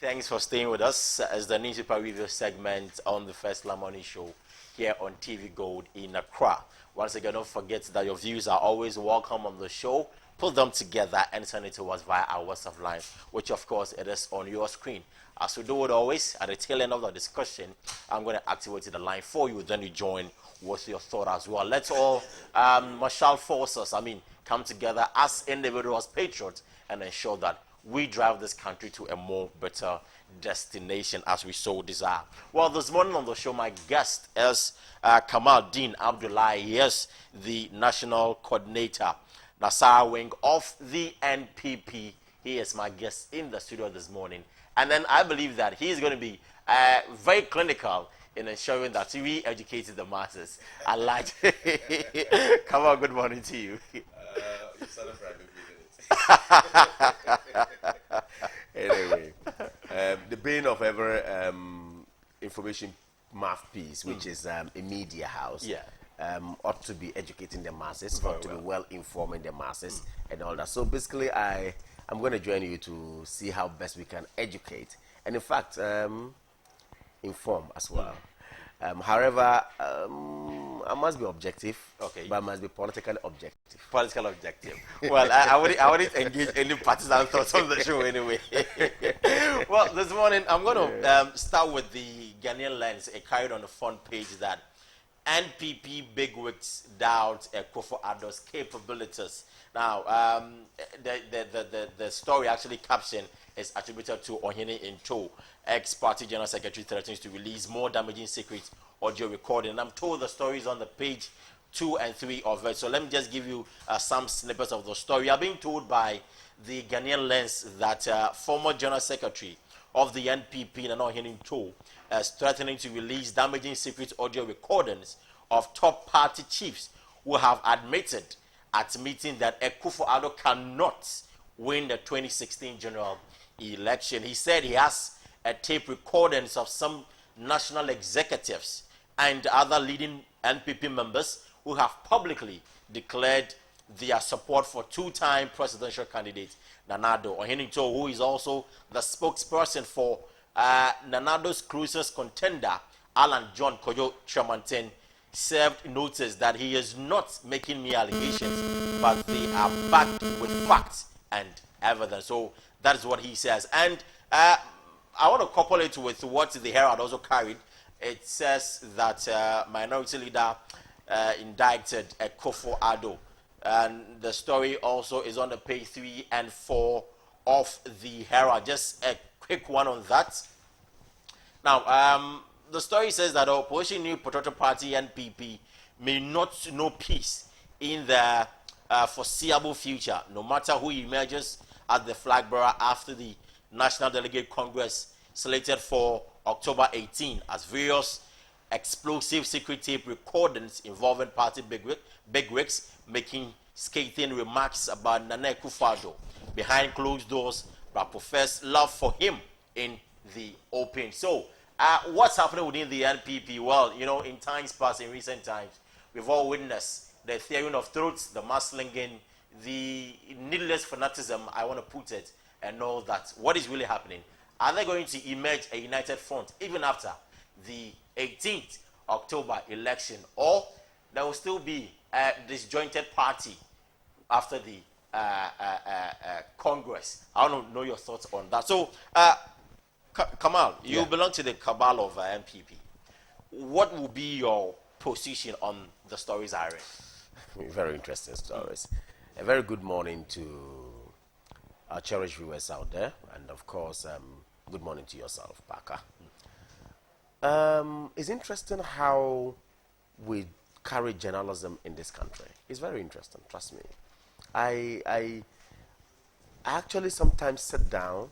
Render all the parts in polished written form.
thanks for staying with us as the newspaper review segment on the Firstline Morning Show here on TV Gold in Accra. Once again, don't forget that your views are always welcome on the show. Put them together and send it to us via our WhatsApp line, which of course it is on your screen. As we do it always, at the tail end of the discussion, I'm going to activate the line for you. Then you join with your thought as well. Let's all marshal forces, come together as individuals, patriots, and ensure that we drive this country to a more better destination as we so desire. Well, this morning on the show, my guest is Kamal-deen Abdulai. He is the national coordinator, Nasara wing of the NPP. He is my guest in the studio this morning. And then I believe that he is going to be very clinical in ensuring that we educate the masses. I like it. Kamal, good morning to you. You sounded for a good minute. Anyway, the bane of every information mouthpiece, which is a media house, ought to be educating the masses, ought to be well informing the masses and all that. So basically, I'm going to join you to see how best we can educate and, in fact, inform as well. However, I must be objective, but I must be politically objective. Political objective. Well, I wouldn't engage any partisan thoughts on the show anyway. Well, this morning I'm going to start with the Ghanaian lens. It carried on the front page that NPP bigwigs doubt Akufo-Addo's capabilities. Now, the story actually captioned is attributed to Ohene Into, ex-party general secretary, threatens to release more damaging secret audio recording. And I'm told the story is on the page 2 and 3 of it. So let me just give you some snippets of the story. I'm being told by the Ghanaian lens that former general secretary of the NPP, Ohene Into, is threatening to release damaging secret audio recordings of top party chiefs who have admitted at meeting that Akufo-Addo cannot win the 2016 general election. He said he has tape recordings of some national executives and other leading NPP members who have publicly declared their support for two-time presidential candidate Nana Addo. Ohene Into, who is also the spokesperson for Nana Addo's closest contender, Alan John Kojo Chamanten, served notice that he is not making mere allegations, but they are backed with facts and evidence. So that is what he says. And I want to couple it with what the Herald also carried. It says that minority leader indicted Akufo-Addo. And the story also is on the page 3 and 4 of the Herald. Just a quick one on that. Now, the story says that the opposition New Patriotic Party NPP may not know peace in the foreseeable future, no matter who emerges as the flag bearer after the National Delegate Congress slated for October 18, as various explosive secret tape recordings involving party bigwigs making scathing remarks about Nana Akufo-Addo behind closed doors, but profess love for him in the open. So, what's happening within the NPP? Well, in times past, in recent times, we've all witnessed the tearing of throats, the muscling, the needless fanaticism, I want to put it, and know that what is really happening. Are they going to emerge a united front even after the 18th October election, or there will still be a disjointed party after the Congress? I want to know your thoughts on that. So, Kamal, you belong to the cabal of NPP. What will be your position on the stories I read? Very interesting stories. A very good morning to our cherished viewers out there, and of course, good morning to yourself, Parker. It's interesting how we carry journalism in this country. It's very interesting, trust me. I actually sometimes sit down,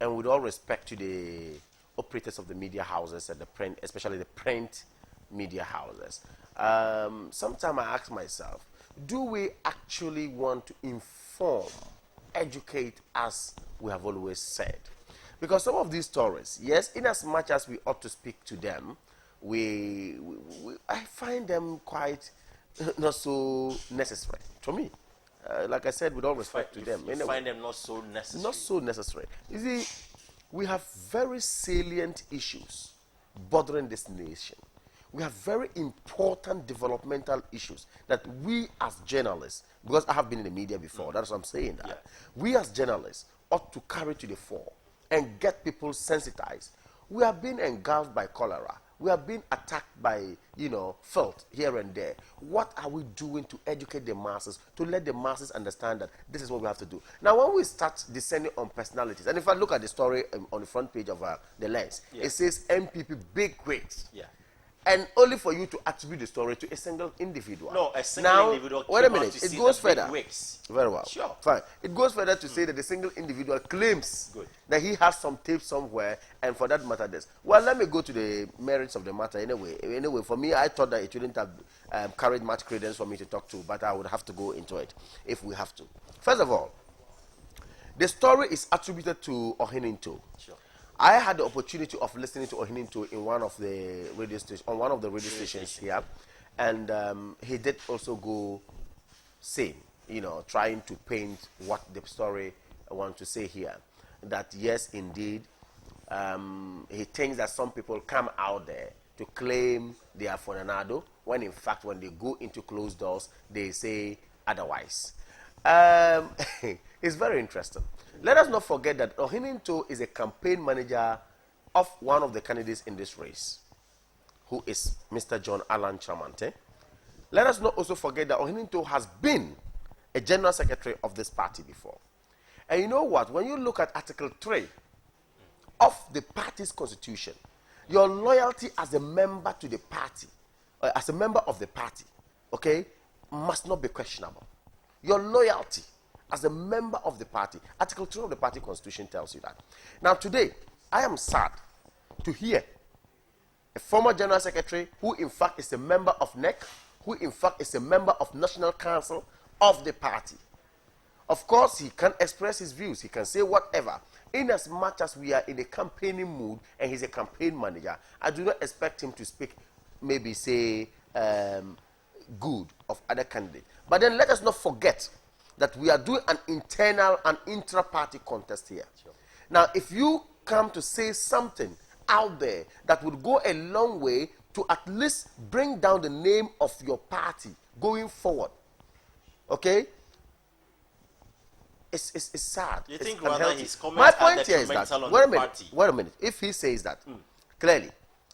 and with all respect to the operators of the media houses and the print, especially the print media houses, sometimes I ask myself, do we actually want to inform, educate, as we have always said? Because some of these stories, yes, in as much as we ought to speak to them, I find them quite not so necessary to me. Like I said, with all respect to them. You find them not so necessary? Not so necessary. You see, we have very salient issues bothering this nation. We have very important developmental issues that we as journalists, because I have been in the media before, that's what I'm saying that. Yeah. We as journalists ought to carry to the fore and get people sensitized. We are being engulfed by cholera. We are being attacked by, filth here and there. What are we doing to educate the masses, to let the masses understand that this is what we have to do? Now, when we start descending on personalities, and if I look at the story on the front page of the Lens, Yeah. it says MPP big wigs. Yeah. And only for you to attribute the story to a single individual. No, a single individual. Wait a came out minute. to It see goes the big further. wigs. Very well. Sure. Fine. It goes further to say that the single individual claims Good. that he has some tape somewhere, and for that matter, this. Well, let me go to the merits of the matter anyway. Anyway, for me, I thought that it wouldn't have carried much credence for me to talk to, but I would have to go into it if we have to. First of all, the story is attributed to Ohininto. Sure. I had the opportunity of listening to Ohininto in one of the radio stations, on one of the radio stations here, and he did also go same, trying to paint what the story I want to say here. That yes, indeed, he thinks that some people come out there to claim they are for Nanado, when in fact, when they go into closed doors, they say otherwise. It's very interesting. Let us not forget that Ohininto is a campaign manager of one of the candidates in this race, who is Mr. John Alan Chamante. Let us not also forget that Ohininto has been a general secretary of this party before. And you know what? When you look at Article 3 of the party's constitution, your loyalty as a member to the party, as a member of the party, okay, must not be questionable. Your loyalty as a member of the party, Article 3 of the party constitution tells you that. Now today, I am sad to hear a former general secretary who in fact is a member of NEC, who in fact is a member of National Council of the party. Of course, he can express his views, he can say whatever. In as much as we are in a campaigning mood and he's a campaign manager, I do not expect him to speak, maybe say, good of other candidates. But then let us not forget that we are doing an internal and intra-party contest here. Sure. Now, if you come to say something out there that would go a long way to at least bring down the name of your party going forward, okay? It's sad. You it's think rather unhealthy. his comments My are point here is that, detrimental on wait a the minute, party? wait a minute. If he says that, clearly,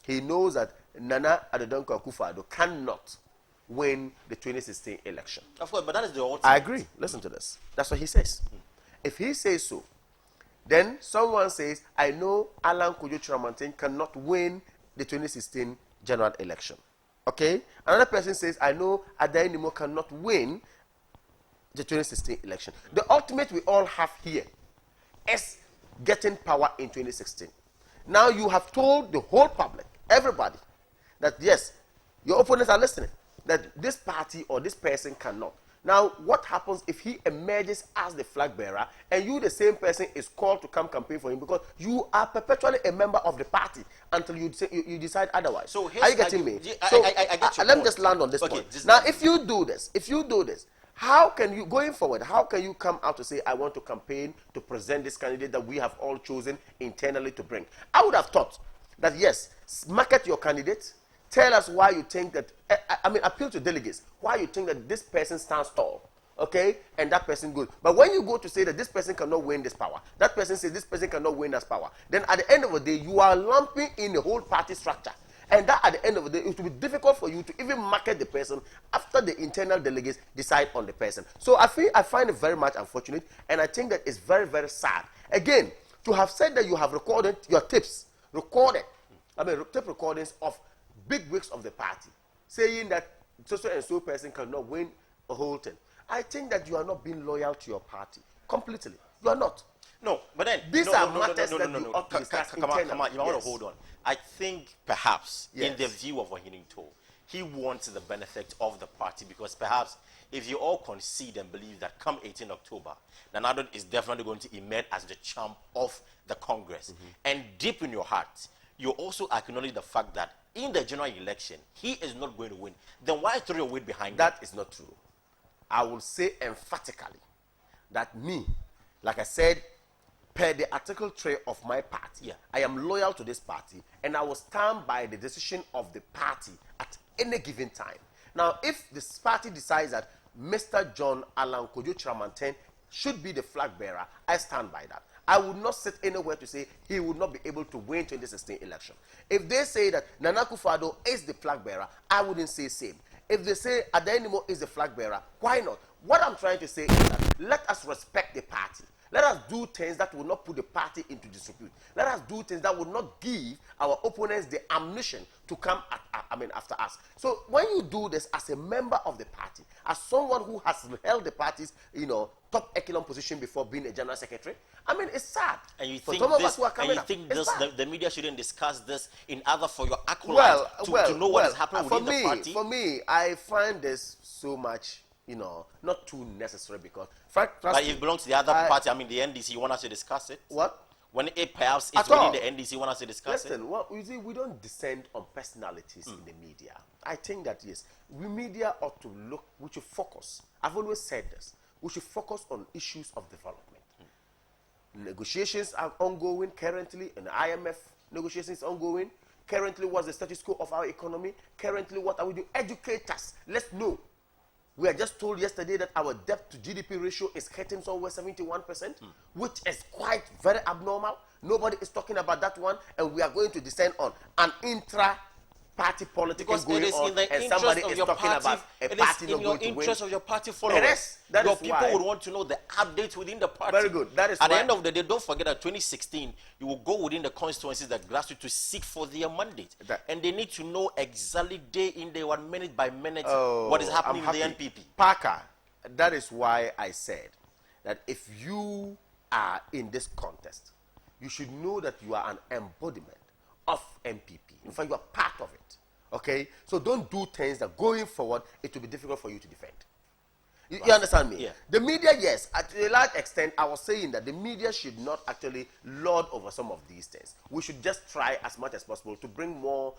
he knows that Nana Addo Akufo-Addo cannot win the 2016 election. Of course, but that is the ultimate. I agree. Listen to this. That's what he says. If he says so, then someone says, I know Alan Kojo Chiramanten cannot win the 2016 general election. Okay? Another person says, I know Adai Nimo cannot win the 2016 election. The ultimate we all have here is getting power in 2016. Now you have told the whole public, everybody, that yes, your opponents are listening, that this party or this person cannot. Now, what happens if he emerges as the flag bearer and you, the same person, is called to come campaign for him because you are perpetually a member of the party until you decide otherwise? So are you getting me? So I get your let me point. just land on this Okay, point. Now, if you do this, how can you, going forward, how can you come out to say, I want to campaign to present this candidate that we have all chosen internally to bring? I would have thought that, yes, market your candidate. Tell us why you think that, appeal to delegates, why you think that this person stands tall, okay, and that person good. But when you go to say that this person cannot win this power, that person says this person cannot win this power, then at the end of the day, you are lumping in the whole party structure. And that at the end of the day, it will be difficult for you to even market the person after the internal delegates decide on the person. So I find it very much unfortunate, and I think that it's very, very sad. Again, to have said that you have recorded your tapes, tape recordings of big wigs of the party, saying that so and so person cannot win a whole thing. I think that you are not being loyal to your party completely. You are not. No, but then these are matters that you ought to discuss internally. Come on, you want to hold on. I think perhaps Yes. in the view of Ohininto, he wants the benefit of the party because perhaps if you all concede and believe that come 18 October, Nanado is definitely going to emerge as the champ of the Congress, and deep in your heart, you also acknowledge the fact that in the general election, he is not going to win. Then why throw your weight behind That is not true. I will say emphatically that me, like I said, per the article 3 of my party, Yeah. I am loyal to this party, and I will stand by the decision of the party at any given time. Now, if this party decides that Mr. John Alan Kojo Chiramanten should be the flag bearer, I stand by that. I would not sit anywhere to say he would not be able to win 2016 election. If they say that Nana Akufo-Addo is the flag bearer, I wouldn't say same. If they say Adenimo is the flag bearer, why not? What I'm trying to say is that let us respect the party. Let us do things that will not put the party into disrepute. Let us do things that will not give our opponents the ammunition to come after us. So when you do this as a member of the party, as someone who has held the party's top echelon position before being a general secretary, it's sad. And you For think some of this, us who are coming up, it's sad. the media shouldn't discuss this in order for your acolytes to know what is happening within the party? For me, I find this so much, not too necessary because... But if it belongs to the other party, the NDC, you want us to discuss it? What? When it perhaps is within the NDC, you want us to discuss it? Listen, you see, we don't descend on personalities in the media. I think that, yes, we media ought to look, we should focus. I've always said this. We should focus on issues of development. Negotiations are ongoing currently, and IMF negotiations ongoing. Currently, what's the status quo of our economy? Currently, what are we doing? Educate us. Let's know. We are just told yesterday that our debt to GDP ratio is hitting somewhere 71%, which is quite very abnormal. Nobody is talking about that one, and we are going to descend on an intra-party politics going on, and somebody is talking about a party not going to win. It is in your interest of your party followers. Your people would want to know the updates within the party. Very good. That is at the end of the day, don't forget that 2016, you will go within the constituencies that grassroots to seek for their mandate. And they need to know exactly day in, day one, minute by minute, what is happening in the NPP. Parker, that is why I said that if you are in this contest, you should know that you are an embodiment of NPP. In fact, you are part of it. Okay? So don't do things that going forward, it will be difficult for you to defend. You understand me? Yeah. The media, yes, at a large extent, I was saying that the media should not actually lord over some of these things. We should just try as much as possible to bring more,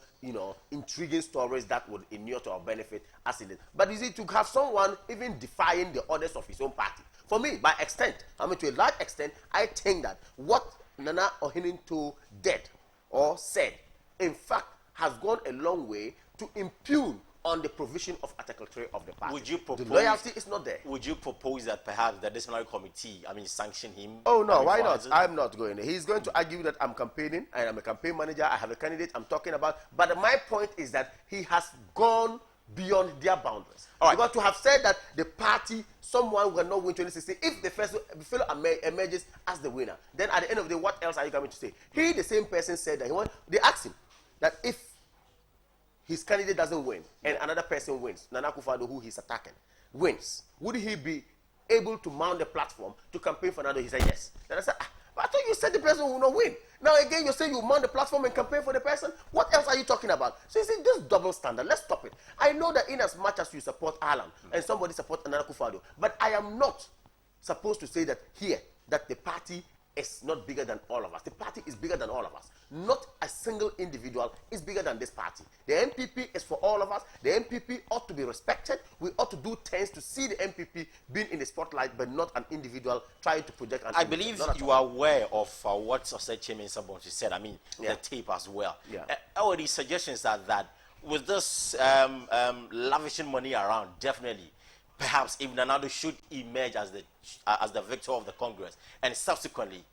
intriguing stories that would inure to our benefit as it is. But you see, to have someone even defying the orders of his own party, for me, by extent, to a large extent, I think that what Nana Ohininto did or said, in fact, has gone a long way to impugn on the provision of Article 3 of the party. Would you propose, the loyalty is not there. Would you propose that perhaps the disciplinary committee, sanction him? Oh, no, why not? I'm not going there. He's going to argue that I'm campaigning, and I'm a campaign manager, I have a candidate I'm talking about. But my point is that he has gone beyond their boundaries. All right. Because to have said that the party, someone will not win 2016, if the fellow emerges as the winner, then at the end of the day, what else are you coming to say? He, the same person, said that they asked him that if his candidate doesn't win and another person wins, Nana Akufo-Addo, who he's attacking, wins, would he be able to mount the platform to campaign for another? He said yes. Then I said, but I thought you said the person will not win. Now again, you say you mount the platform and campaign for the person. What else are you talking about? So you see, this double standard. Let's stop it. I know that in as much as you support Alan and somebody support Nana Akufo-Addo, but I am not supposed to say that here that the party is not bigger than all of us. The party is bigger than all of us. Not a single individual is bigger than this party. The NPP is for all of us. The NPP ought to be respected. We ought to do things to see the NPP being in the spotlight, but not an individual trying to project an I believe you are aware of what said Chairman Sabon said. The tape as well. Yeah. All these suggestions are that with this lavishing money around, definitely, perhaps if Nana should emerge as the victor of the Congress, and subsequently,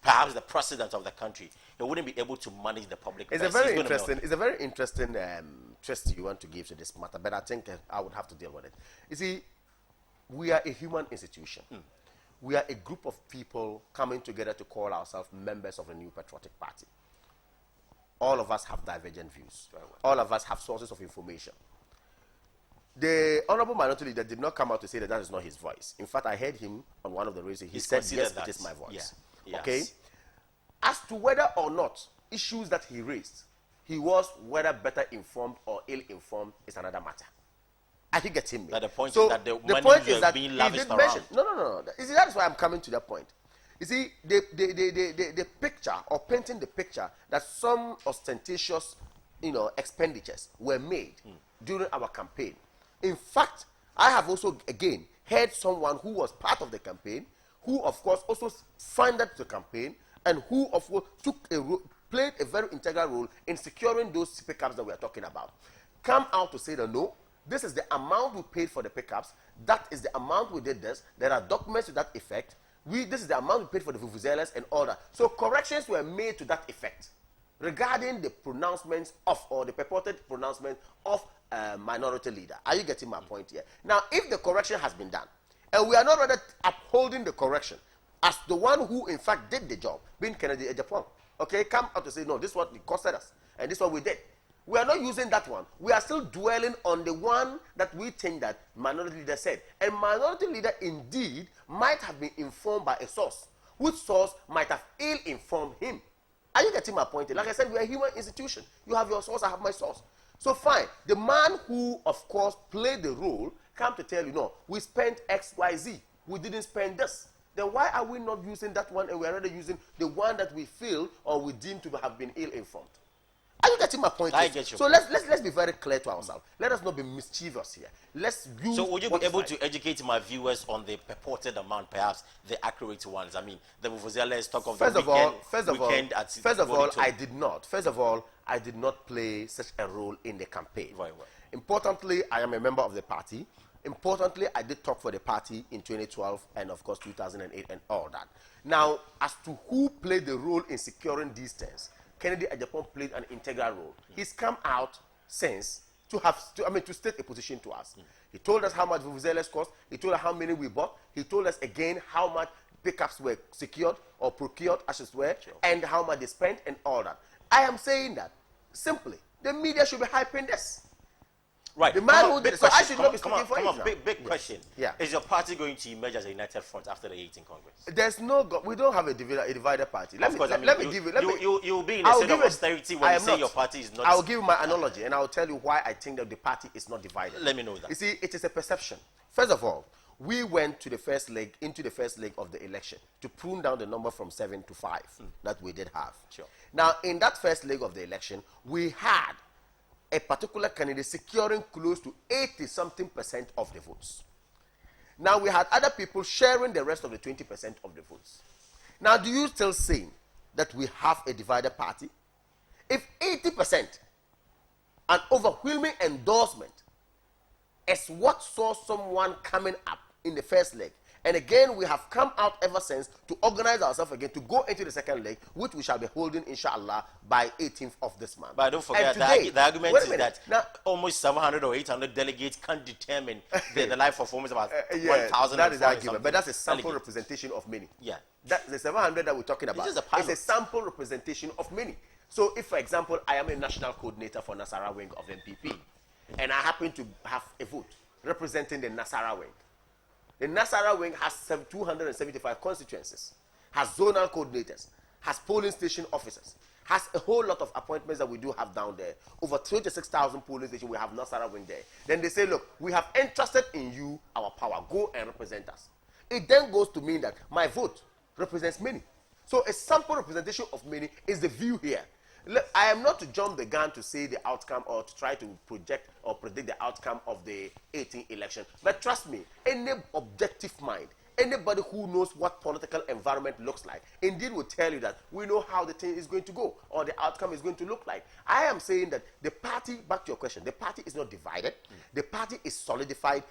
perhaps the president of the country, he wouldn't be able to manage the public. It's a very interesting twist you want to give to this matter, but I think I would have to deal with it. You see, we are a human institution. We are a group of people coming together to call ourselves members of a new patriotic party. All of us have divergent views. All of us have sources of information. The Honorable Minority Leader did not come out to say that that is not his voice. In fact, I heard him on one of the races. He said, yes, it is my voice. Yeah. Okay? Yes. As to whether or not issues that he raised, he was whether better informed or ill-informed is another matter. I think get him. The point is that the money is being lavished around. No. You see, that's why I'm coming to that point. You see, the picture, or painting the picture, that some ostentatious, expenditures were made during our campaign. In fact, I have also, again, heard someone who was part of the campaign who, of course, also funded the campaign and who, of course, played a very integral role in securing those pickups that we are talking about, come out to say that no, this is the amount we paid for the pickups, that is the amount we did this, there are documents to that effect, this is the amount we paid for the vuvuzelas and all that. So corrections were made to that effect regarding the pronouncements of, or the purported pronouncement of minority leader. Are you getting my point here? Now, if the correction has been done, and we are not rather upholding the correction as the one who in fact did the job, being Kennedy Ejapong, okay, come out to say, no, this is what it costed us, and this is what we did. We are not using that one. We are still dwelling on the one that we think that minority leader said. And minority leader indeed might have been informed by a source, which source might have ill-informed him. Are you getting my point? Like I said, we are a human institution. You have your source, I have my source. So fine. The man who, of course, played the role come to tell you, no, we spent X, Y, Z. We didn't spend this. Then why are we not using that one and we are rather using the one that we feel or we deem to have been ill-informed? Are you getting my point? I get you. So let's be very clear to ourselves. Let us not be mischievous here. Let's use. So would you be able to educate my viewers on the purported amount, perhaps the accurate ones? I mean, the vuvuzelas talk of first the of all, I did not. First of all, I did not play such a role in the campaign. Very well. Importantly, I am a member of the party. Importantly, I did talk for the party in 2012 and of course 2008 and all that. Now, as to who played the role in securing these things, Kennedy Ejapong played an integral role. He's come out since to state a position to us. He told us how much vuvuzelas cost. He told us how many we bought. He told us again how much pickups were secured or procured, as it were, and how much they spent and all that. I am saying that simply, the media should be hyping this. Right. The man who did it. So I should not be speaking for him. Come on, big question. Yeah. Is your party going to emerge as a united front after the 18th Congress? There's no, we don't have a divided party. You'll be in a state of austerity when you say your party is not. I'll give you my analogy and I'll tell you why I think that the party is not divided. Let me know that. You see, it is a perception. First of all, we went to the first leg, into the first leg of the election to prune down the number from 7 to 5 that we did have. Sure. Now, in that first leg of the election, we had a particular candidate securing close to 80-something% of the votes. Now we had other people sharing the rest of the 20% of the votes. Now, do you still say that we have a divided party? If 80%, an overwhelming endorsement, is what saw someone coming up in the first leg, and again, we have come out ever since to organize ourselves again to go into the second leg, which we shall be holding, inshallah, by 18th of this month. But don't forget, today, the argument is that now, almost 700 or 800 delegates can't determine the life performance of about 1,000. That is the argument, but that's a sample representation of many. Yeah. That, the 700 that we're talking about is a sample representation of many. So if, for example, I am a national coordinator for Nasara wing of MPP, and I happen to have a vote representing the Nasara wing, the Nasara wing has 275 constituencies, has zonal coordinators, has polling station officers, has a whole lot of appointments that we do have down there. Over 26,000 polling stations, we have Nasara wing there. Then they say, look, we have entrusted in you our power. Go and represent us. It then goes to mean that my vote represents many. So a sample representation of many is the view here. Look, I am not to jump the gun to say the outcome or to try to project or predict the outcome of the 18th election. But trust me, any objective mind, anybody who knows what political environment looks like, indeed will tell you that we know how the thing is going to go or the outcome is going to look like. I am saying that the party, back to your question, the party is not divided. The party is solidified,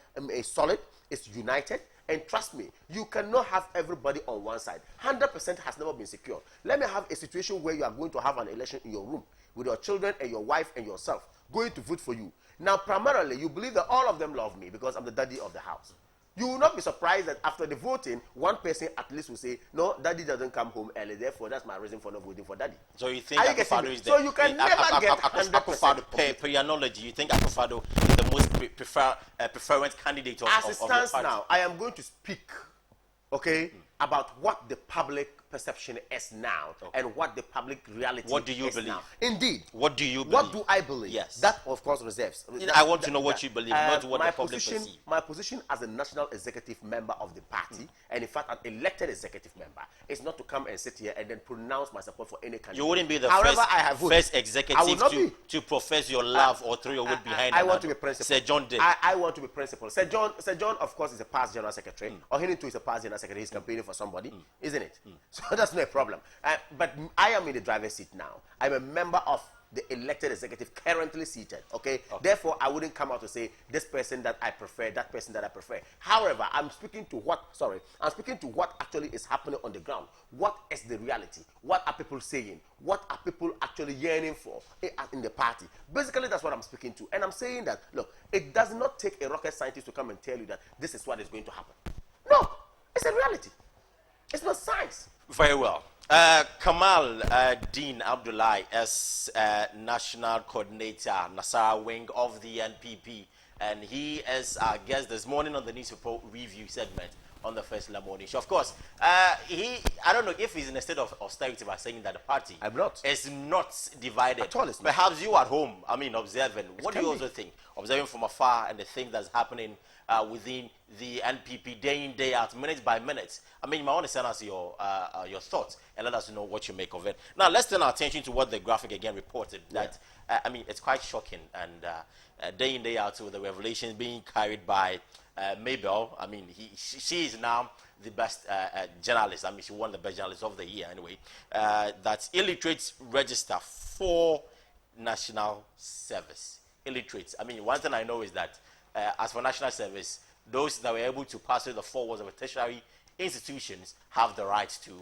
solid, it's united. And trust me, you cannot have everybody on one side. 100% has never been secured. Let me have a situation where you are going to have an election in your room with your children and your wife and yourself going to vote for you. Now, primarily, you believe that all of them love me because I'm the daddy of the house. You will not be surprised that after the voting, one person at least will say, no, daddy doesn't come home early, therefore that's my reason for not voting for daddy. So you think Akufo-Addo is so you can never get 100%. Per your knowledge, you think Akufo-Addo is the most preferred candidate of As it of stands your party? now, I am going to speak, okay, about what the public perception is now and what the public reality is. What do you believe? Now. Indeed. What do you believe? What do I believe? Yes. That, of course, reserves. I want to know what you believe, not what the public perceive. My position as a national executive member of the party, and in fact, an elected executive member, is not to come and sit here and then pronounce my support for any candidate. You wouldn't be the first executive to profess your love or throw your weight behind. I want to be principal. Sir John did. I want to be principal. Sir John, of course, is a past general secretary. Or Hinito is a past general secretary. He's campaigning for for somebody, isn't it? So that's not a problem. But I am in the driver's seat now. I'm a member of the elected executive currently seated, okay? Therefore, I wouldn't come out to say this person that I prefer, that person that I prefer. However, I'm speaking to what actually is happening on the ground. What is the reality? What are people saying? What are people actually yearning for in the party? Basically, that's what I'm speaking to. And I'm saying that, look, it does not take a rocket scientist to come and tell you that this is what is going to happen. No, it's a reality. It's not science. Very well. Kamal-deen Abdulai as National Coordinator, Nasara wing of the NPP. And he is our guest this morning on the News Report Review segment on the Firstline Morning Show. Of course, I don't know if he's in a state of austerity by saying that the party is not divided. At all, it's not. Perhaps you at home, observing. What do you also think? Observing from afar and the thing that's happening within the NPP day in, day out, minute by minute. You might want to send us your thoughts and let us know what you make of it. Now, let's turn our attention to what the graphic again reported. That it's quite shocking, and day in, day out with the revelations being carried by Mabel. She is now the best journalist. She won the best journalist of the year anyway. That illiterates register for national service. Illiterates. One thing I know is that as for national service, those that were able to pass through the four walls of a tertiary institutions have the right to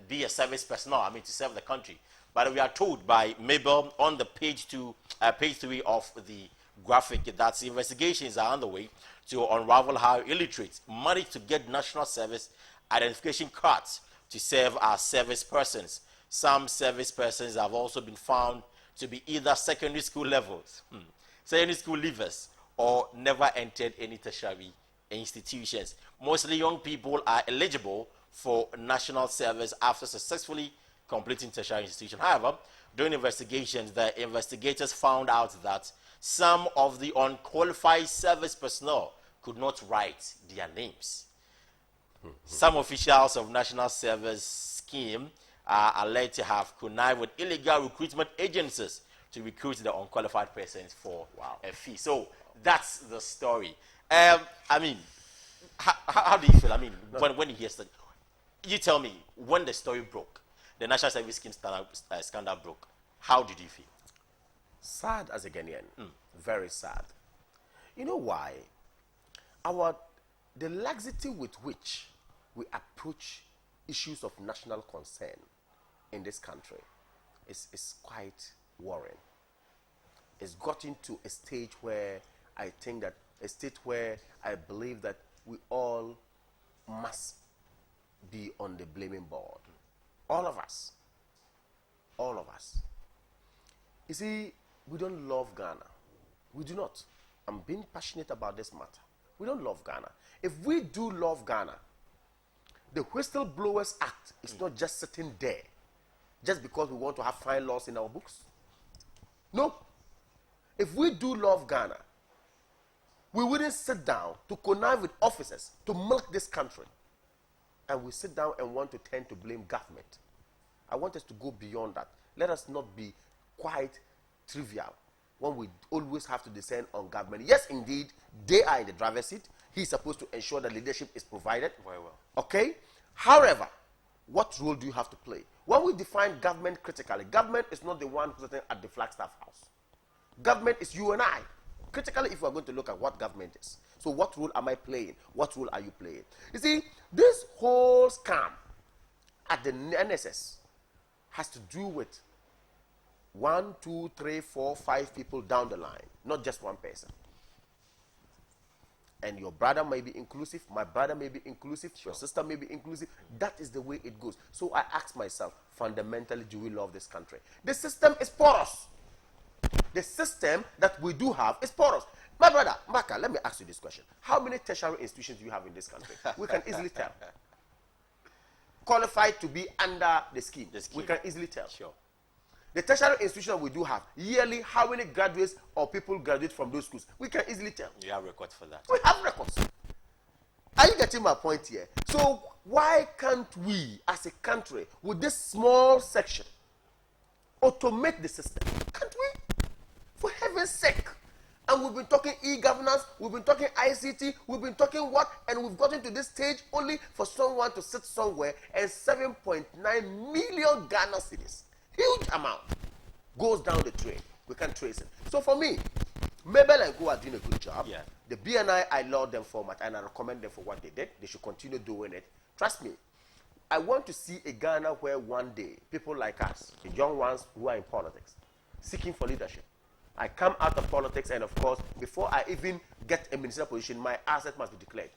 be a service personnel, to serve the country. But we are told by Mabel on the page 3 of the graphic that investigations are underway to unravel how illiterates managed to get national service identification cards to serve as service persons. Some service persons have also been found to be either secondary school levels, secondary school leavers, or never entered any tertiary institutions. Mostly young people are eligible for national service after successfully completing tertiary institution. However, during investigations, the investigators found out that some of the unqualified service personnel could not write their names. Some officials of national service scheme are alleged to have connived with illegal recruitment agencies to recruit the unqualified persons for a fee. So that's the story. How do you feel? When you hear stuff, you tell me, when the story broke, the national service scheme scandal broke, how did you feel? Sad as a Ghanaian. Very sad. You know why? The laxity with which we approach issues of national concern in this country is quite worrying. It's gotten to a stage where I believe that we all must be on the blaming board. All of us. All of us. You see, we don't love Ghana. We do not. I'm being passionate about this matter. We don't love Ghana. If we do love Ghana, the Whistleblowers Act is not just sitting there just because we want to have fine laws in our books. No. If we do love Ghana, we wouldn't sit down to connive with officers to milk this country. And we sit down and want to tend to blame government. I want us to go beyond that. Let us not be quite trivial when we always have to descend on government. Yes, indeed, they are in the driver's seat. He's supposed to ensure that leadership is provided. Very well. Okay? However, what role do you have to play? When we define government critically, government is not the one who's sitting at the Flagstaff House. Government is you and I. Critically, if we're going to look at what government is. So what role am I playing? What role are you playing? You see, this whole scam at the NSS has to do with 1, 2, 3, 4, 5 people down the line, not just one person. And your brother may be inclusive, my brother may be inclusive, your sister may be inclusive. That is the way it goes. So I ask myself, fundamentally, do we love this country? The system is porous. The system that we do have is porous. My brother, Maka, let me ask you this question. How many tertiary institutions do you have in this country? We can easily tell. Qualified to be under the scheme. We can easily tell. Sure. The tertiary institution we do have, yearly, how many graduates or people graduate from those schools? We can easily tell. You have records for that. We have records. Are you getting my point here? So why can't we, as a country, with this small section, automate the system? Can't we? For heaven's sake. And we've been talking e-governance, we've been talking ICT, we've been talking what, and we've gotten to this stage only for someone to sit somewhere and 7.9 million Ghana cedis, huge amount, goes down the drain. We can't trace it. So for me, Mabel and Go are doing a good job. Yeah. The BNI, I laud them for much, and I recommend them for what they did. They should continue doing it. Trust me, I want to see a Ghana where one day people like us, the young ones who are in politics, seeking for leadership. I come out of politics, and of course, before I even get a ministerial position, my asset must be declared.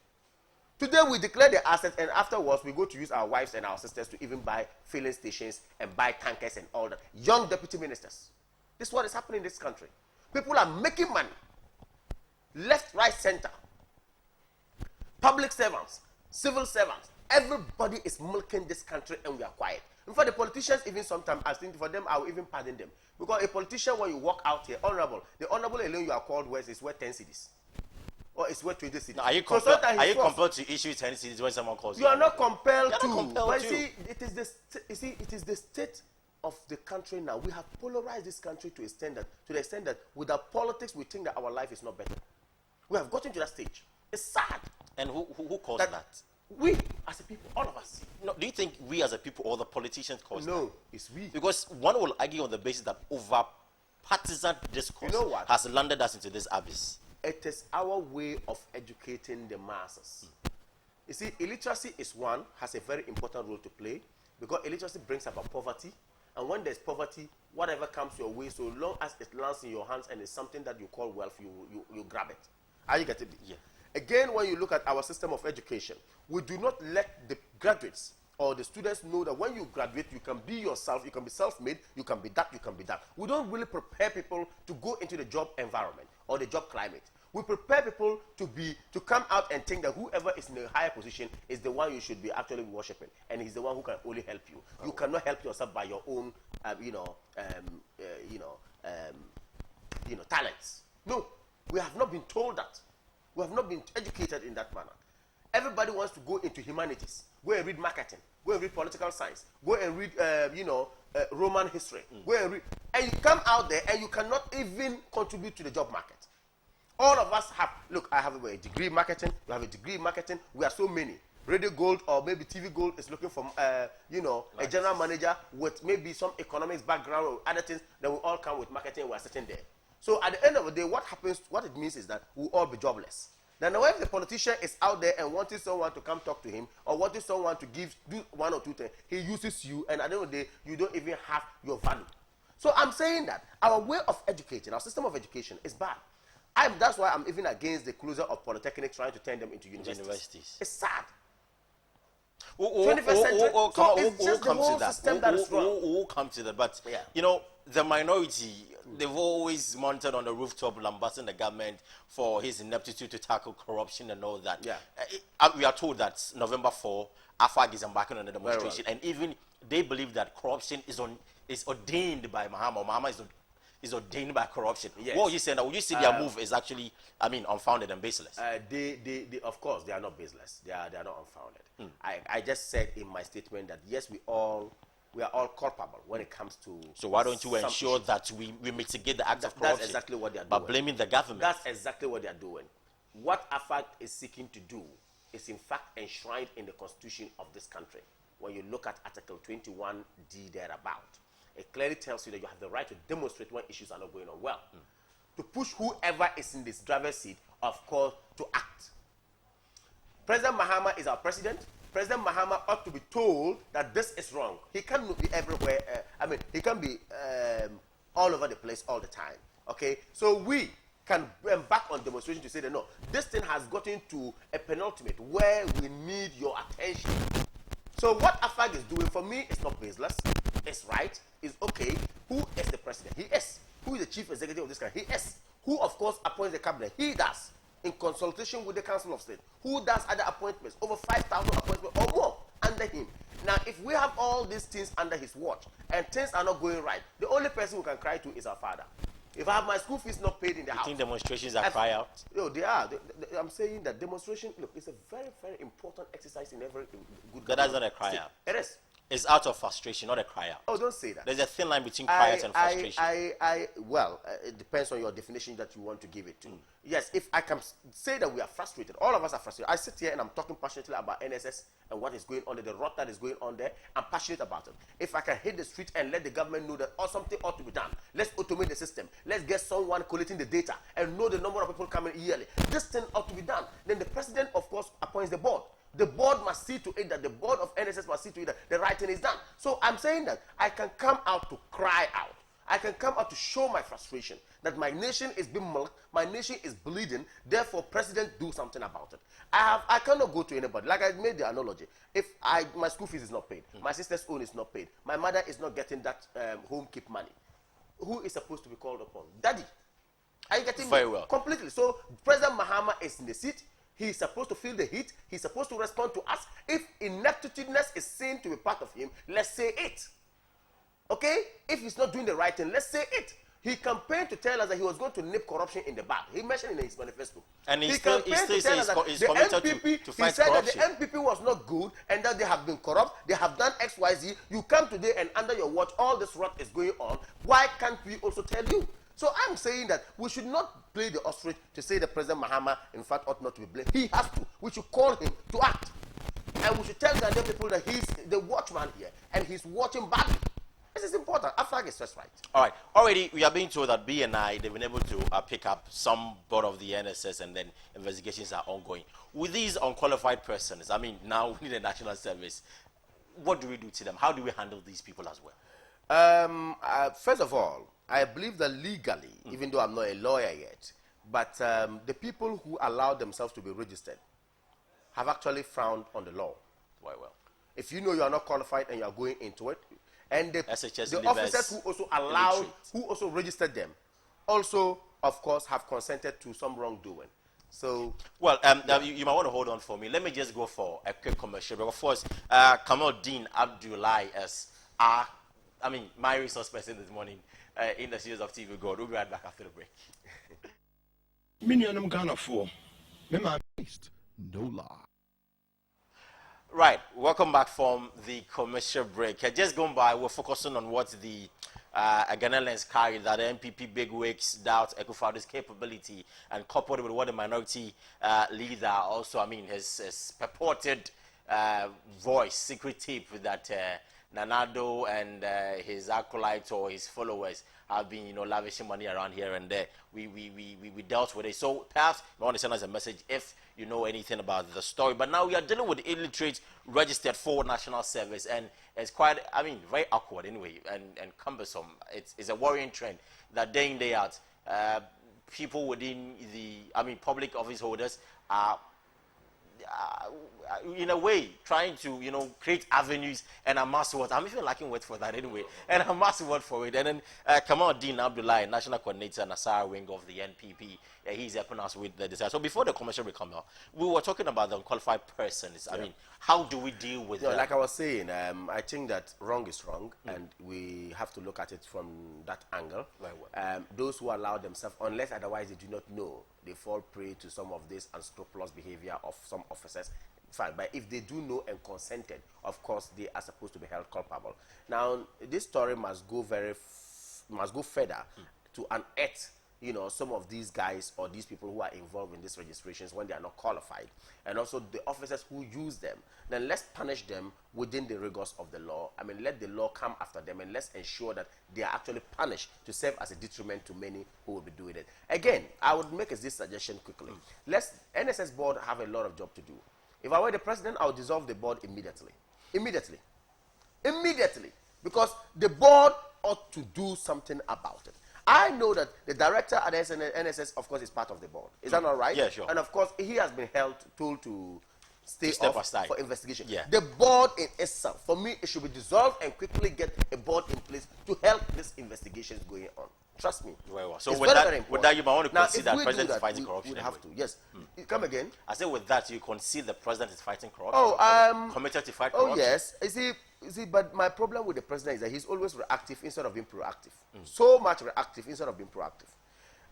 Today we declare the assets, and afterwards we go to use our wives and our sisters to even buy filling stations and buy tankers and all that. Young deputy ministers. This is what is happening in this country. People are making money. Left, right, center. Public servants, civil servants. Everybody is milking this country, and we are quiet. In fact, the politicians, even sometimes, I think for them, I will even pardon them. Because a politician, when you walk out here, honorable, the honorable alone you are called worth is worth 10 cedis. Or it's worth 20 cedis. Now, are you compelled to issue 10 cedis when someone calls you? You are not compelled to. But you see, it is the state of the country now. We have polarized this country to the extent that without politics, we think that our life is not better. We have gotten to that stage. It's sad. And who caused that? We, as a people, all of us. No, do you think we as a people or the politicians caused that? No, it's we. Because one will argue on the basis that over partisan discourse has landed us into this abyss. It is our way of educating the masses. You see, illiteracy has a very important role to play, because illiteracy brings about poverty. And when there's poverty, whatever comes your way, so long as it lands in your hands and is something that you call wealth, you grab it. Are you getting it? Yeah. Again, when you look at our system of education, we do not let the graduates or the students know that when you graduate, you can be yourself, you can be self-made, you can be that, you can be that. We don't really prepare people to go into the job environment or the job climate. We prepare people to come out and think that whoever is in a higher position is the one you should be actually worshiping, and he's the one who can only help you. You cannot help yourself by your own, talents. No, we have not been told that. We have not been educated in that manner. Everybody wants to go into humanities. Go and read marketing. Go and read political science. Go and read, Roman history. Go and read, and you come out there and you cannot even contribute to the job market. All of us have, look, I have a degree in marketing, you have a degree in marketing, we are so many. Radio Gold or maybe TV Gold is looking for, a general manager with maybe some economics background or other things, then we all come with marketing, we are sitting there. So at the end of the day, what it means is that we'll all be jobless. Then when the politician is out there and wanting someone to come talk to him or wanting someone to do one or two things, he uses you, and at the end of the day, you don't even have your value. So I'm saying that our way of educating, our system of education is bad. That's why I'm even against the closure of polytechnics, trying to turn them into universities. It's sad. 21st century, so it's just the whole system that is wrong. We'll come to that, but the minority, they've always mounted on the rooftop lambasting the government for his ineptitude to tackle corruption and all that. Yeah. We are told that November 4, AFAG is embarking on a demonstration, and even they believe that corruption is ordained by Mahama. Mahama is ordained by corruption. Yes. What are you saying? Would you say their move is actually, unfounded and baseless? They of course, they are not baseless. They are not unfounded. I just said in my statement that yes, we are all culpable when it comes to. So why don't you ensure that we mitigate the act of corruption? That's exactly what they are doing. By blaming the government. That's exactly what they are doing. What AFAG is seeking to do is in fact enshrined in the constitution of this country. When you look at Article 21D thereabout, it clearly tells you that you have the right to demonstrate when issues are not going on well. To push whoever is in this driver's seat, of course, to act. President Mahama is our president. President Mahama ought to be told that this is wrong. He cannot be everywhere. He can be all over the place all the time. Okay? So we can embark on demonstration to say that no, this thing has gotten to a penultimate where we need your attention. So what AFAG is doing for me is not baseless. It's right. It's okay. Who is the president? He is. Who is the chief executive of this country? He is. Who, of course, appoints the cabinet? He does. In consultation with the Council of State. Who does other appointments? Over 5,000 appointments or more under him. Now, if we have all these things under his watch and things are not going right, the only person who can cry to is our father. If I have my school fees not paid in the house. You think demonstrations are cry out? No, they are. I'm saying that demonstration, look, it's a very, very important exercise in every good That is not a cry out. It is. is out of frustration, not a cry out. Oh, don't say that. There's a thin line between cry out and frustration. Well, it depends on your definition that you want to give it to. Yes, if I can say that we are frustrated, all of us are frustrated. I sit here and I'm talking passionately about NSS and what is going on there, the rot that is going on there. I'm passionate about it. If I can hit the street and let the government know that something ought to be done, let's automate the system. Let's get someone collecting the data and know the number of people coming yearly. This thing ought to be done. Then the president, of course, appoints the board. The board must see to it that the board of NSS must see to it that the right thing is done. So I'm saying that I can come out to cry out. I can come out to show my frustration that my nation is being milked, my nation is bleeding, therefore, president, do something about it. I cannot go to anybody. Like I made the analogy. If my school fees is not paid, my sister's own is not paid, my mother is not getting that home keep money, who is supposed to be called upon? Daddy. Are you getting Very me? well. Completely. So President Mahama is in the seat. He's supposed to feel the heat. He's supposed to respond to us. If ineptitudeness is seen to be part of him, let's say it. Okay? If he's not doing the right thing, let's say it. He campaigned to tell us that he was going to nip corruption in the bud. He mentioned in his manifesto. And he still says he's committed to fight he said corruption. that the NPP was not good and that they have been corrupt. They have done X, Y, Z. You come today and under your watch, all this rot is going on. Why can't we also tell you? So I'm saying that we should not play the ostrich to say that President Mahama, in fact, ought not to be blamed. He has to. We should call him to act. And we should tell Ghanaian people that he's the watchman here and he's watching badly. This is important. AFRAG is just right. All right. Already, we are being told that BNI, they've been able to pick up some board of the NSS and then investigations are ongoing. With these unqualified persons, I mean, now we need a national service. What do we do to them? How do we handle these people as well? First of all, I believe that legally, even though I'm not a lawyer yet, but the people who allow themselves to be registered have actually frowned on the law. Very well. If you know you are not qualified and you are going into it, and the SHS officers who also allowed, who also registered them, also, of course, have consented to some wrongdoing. So, well, you might want to hold on for me. Let me just go for a quick commercial. But of course, Kamal-deen Abdulai as my resource person this morning in the series of TV Gold. We'll be right back after the break. No lie. Right, welcome back from the commercial break. Just going by, we're focusing on what the Ghanaians carry, that the MPP bigwigs doubt Ekufuado's capability, and coupled with what the minority leader also, his purported voice, secret tape that Nanado and his acolytes or his followers have been, lavishing money around here and there. We dealt with it. So perhaps you want to send us a message if you know anything about the story. But now we are dealing with illiterate registered for national service, and it's quite, very awkward anyway, and cumbersome. It's a worrying trend that day in, day out, people within the, public office holders are in a way trying to create avenues and amass what I'm even lacking words for that anyway, and amass word for it. And then Kamal-deen Abdulai, national coordinator, Nasara wing of the NPP, he's helping us with the design. So before the commercial will come out, we were talking about the unqualified persons. How do we deal with them? Like I was saying, I think that wrong is wrong, and we have to look at it from that angle. Very well. Those who allow themselves, unless otherwise they do not know, they fall prey to some of this unscrupulous behavior of some officers. Fine, but if they do know and consented, of course they are supposed to be held culpable. Now, this story must go further to unearth, some of these guys or these people who are involved in these registrations when they are not qualified, and also the officers who use them. Then let's punish them within the rigors of the law. Let the law come after them, and let's ensure that they are actually punished to serve as a detriment to many who will be doing it. Again, I would make this suggestion quickly. NSS board have a lot of job to do. If I were the president, I would dissolve the board immediately. Immediately. Because the board ought to do something about it. I know that the director at the NSS, of course, is part of the board. Is that not right? Yeah, sure. And of course, he has been told to step aside for investigation. Yeah. The board in itself, for me, it should be dissolved and quickly get a board in place to help this investigation going on. Trust me. Very well. So it's with that, you might want to now, concede that the president is fighting corruption. We have to. Yes. Come again. I said with that, you concede the president is fighting corruption. Committed to fight corruption. Oh yes. You see, but my problem with the president is that he's always reactive instead of being proactive. So much reactive instead of being proactive.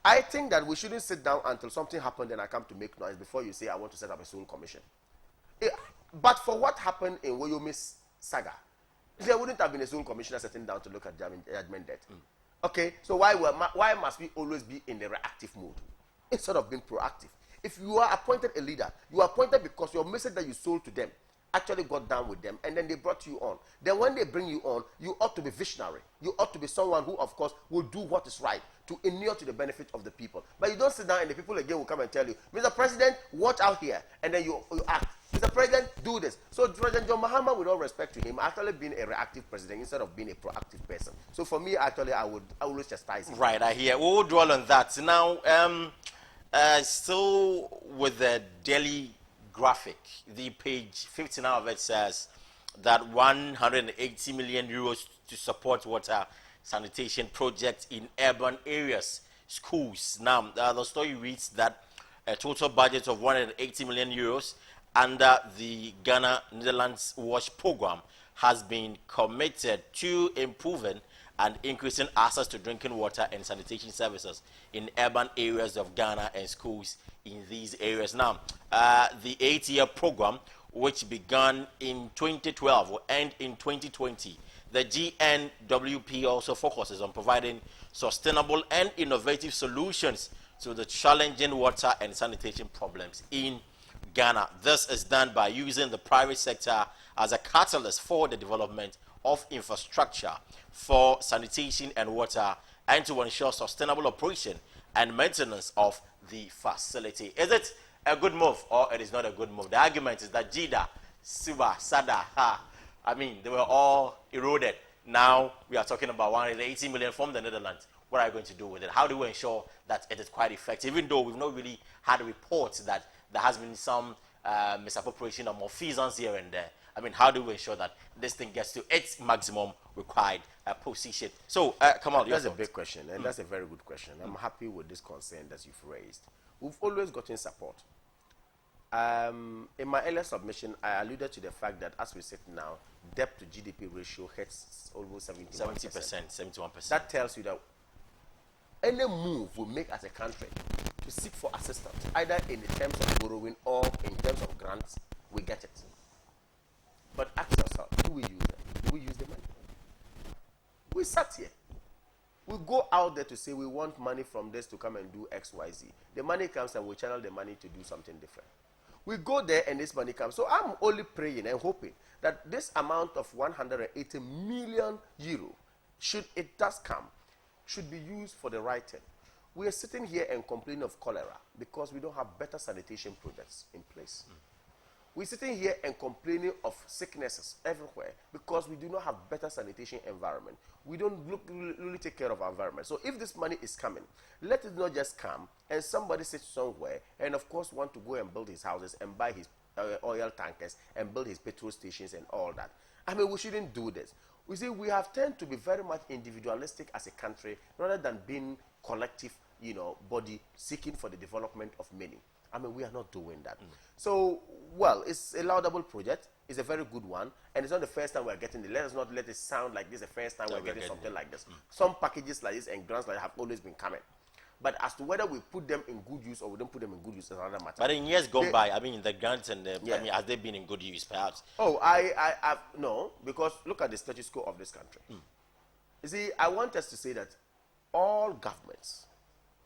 I think that we shouldn't sit down until something happened and I come to make noise before you say I want to set up a soon commission. But for what happened in Woyomi's saga, There wouldn't have been a zone commissioner sitting down to look at judgment debt. Okay, so why must we always be in the reactive mode instead of being proactive? If you are appointed a leader, you are appointed because your message that you sold to them actually got down with them, and then they brought you on. Then when they bring you on, you ought to be visionary. You ought to be someone who, of course, will do what is right to inure to the benefit of the people. But you don't sit down and the people again will come and tell you, Mr. President, watch out here, and then you act. Mr. President, do this. So President John Mahama, with all respect to him, actually been a reactive president instead of being a proactive person. So for me, actually, I would always chastise him. Right, I hear. We'll dwell on that. Now, still with the daily graphic, the page 59 of it says that 180 million euros to support water sanitation projects in urban areas, schools. Now, the story reads that a total budget of 180 million euros under the Ghana-Netherlands Wash Program has been committed to improving and increasing access to drinking water and sanitation services in urban areas of Ghana and schools in these areas. Now, the 8-year program, which began in 2012, will end in 2020. The GNWP also focuses on providing sustainable and innovative solutions to the challenging water and sanitation problems in Ghana. This is done by using the private sector as a catalyst for the development of infrastructure for sanitation and water, and to ensure sustainable operation and maintenance of the facility. Is it a good move or it is not a good move? The argument is that Jida, Suba, Sada, I mean, they were all eroded. Now we are talking about 180 million from the Netherlands. What are you going to do with it? How do we ensure that it is quite effective? Even though we've not really had reports that there has been some misappropriation of more fees here and there. I mean, how do we ensure that this thing gets to its maximum required position? So, Kamal, that's a big question, and that's a very good question. I'm happy with this concern that you've raised. We've always gotten support. In my earlier submission, I alluded to the fact that as we sit now, debt to GDP ratio hits almost 70%, 71%. That tells you that any move we make as a country to seek for assistance, either in the terms of borrowing or in terms of grants, we get it. But ask yourself, do we use it? Do we use the money? We sat here. We go out there to say we want money from this to come and do X, Y, Z. The money comes and we channel the money to do something different. We go there and this money comes. So I'm only praying and hoping that this amount of 180 million euro, should it does come, should be used for the right thing. We are sitting here and complaining of cholera because we don't have better sanitation projects in place. We're sitting here and complaining of sicknesses everywhere because we do not have better sanitation environment. We don't really take care of our environment. So if this money is coming, let it not just come and somebody sits somewhere and of course want to go and build his houses and buy his oil tankers and build his petrol stations and all that. I mean, we shouldn't do this. We see, we have tended to be very much individualistic as a country rather than being collective, body seeking for the development of many. I mean, we are not doing that. So, well, it's a laudable project. It's a very good one. And it's not the first time we're getting it. Let us not let it sound like this is the first time we're getting something like this. Some packages like this and grants like that have always been coming. But as to whether we put them in good use or we don't put them in good use is another matter. But in years gone by, I mean, the grants and I mean, has they been in good use, perhaps? Oh, no, because look at the status quo of this country. You see, I want us to say that all governments,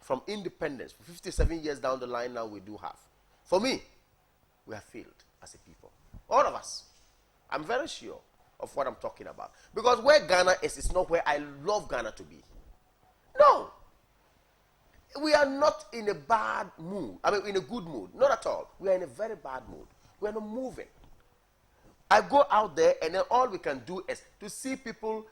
from independence, 57 years down the line now we do have. For me, we have failed as a people. All of us. I'm very sure of what I'm talking about. Because where Ghana is not where I love Ghana to be. No. We are not in a bad mood. I mean, in a good mood. Not at all. We are in a very bad mood. We are not moving. I go out there and then all we can do is to see people,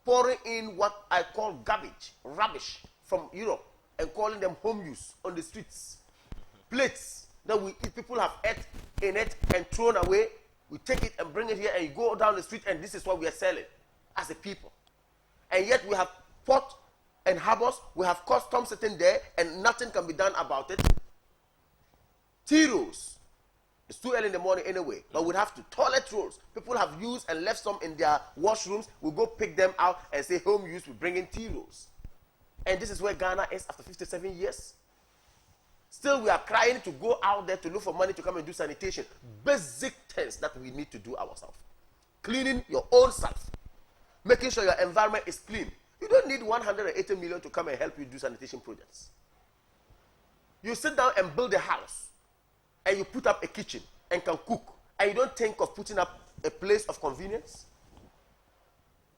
pouring in what I call garbage, rubbish from Europe and calling them home use on the streets. Plates that we eat, people have ate in it and thrown away. We take it and bring it here and you go down the street and this is what we are selling as a people. And yet we have port and harbors, we have customs sitting there and nothing can be done about it. Tea rolls. It's too early in the morning anyway, but we'd have to. Toilet rolls. People have used and left some in their washrooms. We'll go pick them out and say home use, we bring in tea rolls. And this is where Ghana is after 57 years. Still, we are crying to go out there to look for money to come and do sanitation. Basic things that we need to do ourselves. cleaning your own self, making sure your environment is clean. You don't need 180 million to come and help you do sanitation projects. You sit down and build a house, and you put up a kitchen and can cook, and you don't think of putting up a place of convenience.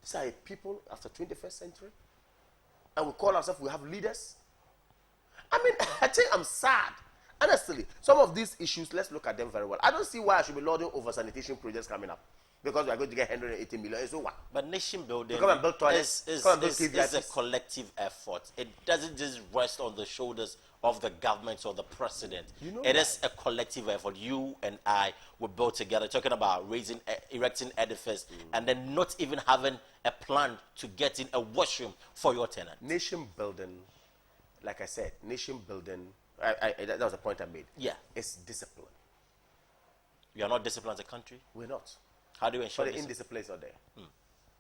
These are people after 21st century, and we call ourselves, we have leaders. I mean, I think I'm sad. Honestly, some of these issues, let's look at them very well. I don't see why I should be lording over sanitation projects coming up, because we are going to get 180 million. So what? But nation building come and build toilets, is a collective effort. It doesn't just rest on the shoulders of the government or the president. It is a collective effort. You and I were both together talking about erecting edifice, and then not even having a plan to get in a washroom for your tenant. Nation building, like I said, nation building, that was the point I made. Yeah. It's discipline. We are not disciplined as a country? We're not. How do you ensure the indiscipline are there?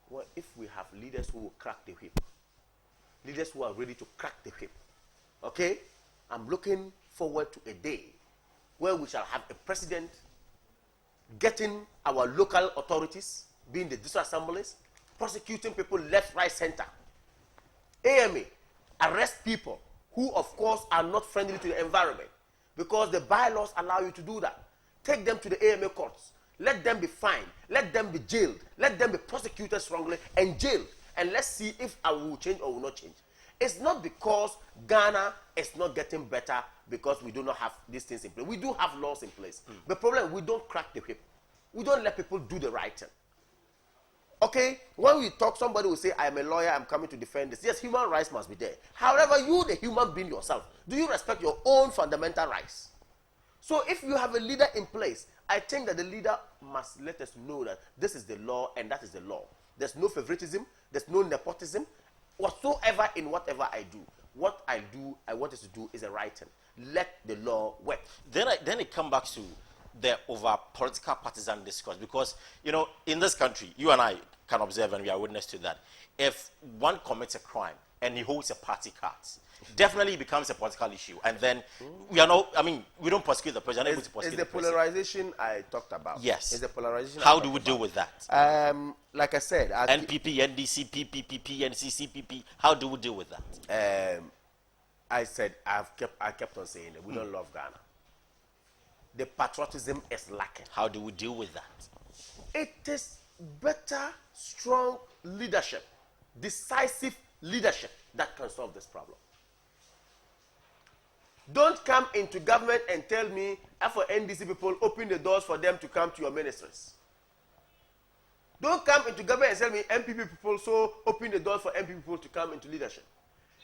Well, if we have leaders who will crack the whip, leaders who are ready to crack the whip, okay? I'm looking forward to a day where we shall have a president getting our local authorities, being the district assemblies, prosecuting people left, right, center. AMA, arrest people who, of course, are not friendly to the environment, because the bylaws allow you to do that. Take them to the AMA courts. Let them be fined. Let them be jailed. Let them be prosecuted strongly and jailed. And let's see if I will change or will not change. It's not because Ghana is not getting better because we do not have these things in place. We do have laws in place. The problem, we don't crack the whip. We don't let people do the right thing. Okay? When we talk, somebody will say, I am a lawyer, I'm coming to defend this. Yes, human rights must be there. However, you, the human being yourself, do you respect your own fundamental rights? So if you have a leader in place, I think that the leader must let us know that this is the law and that is the law. There's no favoritism. There's no nepotism. Whatsoever in whatever I do. What I do, I want us to do is the right thing. Let the law work. Then it comes back to the over political partisan discourse, because, you know, in this country, you and I can observe, and we are witness to that. If one commits a crime and he holds a party card, definitely it becomes a political issue. And then we are not, I mean, we don't prosecute the president. It's the polarization I talked about. Yes. It's the polarization. How do we deal with that? Like I said, NPP, NDC, PPP, NCC, PP. How do we deal with that? I said I kept on saying it. We don't love Ghana. The patriotism is lacking. How do we deal with that? It is better, strong leadership, decisive leadership that can solve this problem. Don't come into government and tell me, for NDC people, open the doors for them to come to your ministries. Don't come into government and tell me, MPP people, so open the doors for MPP people to come into leadership.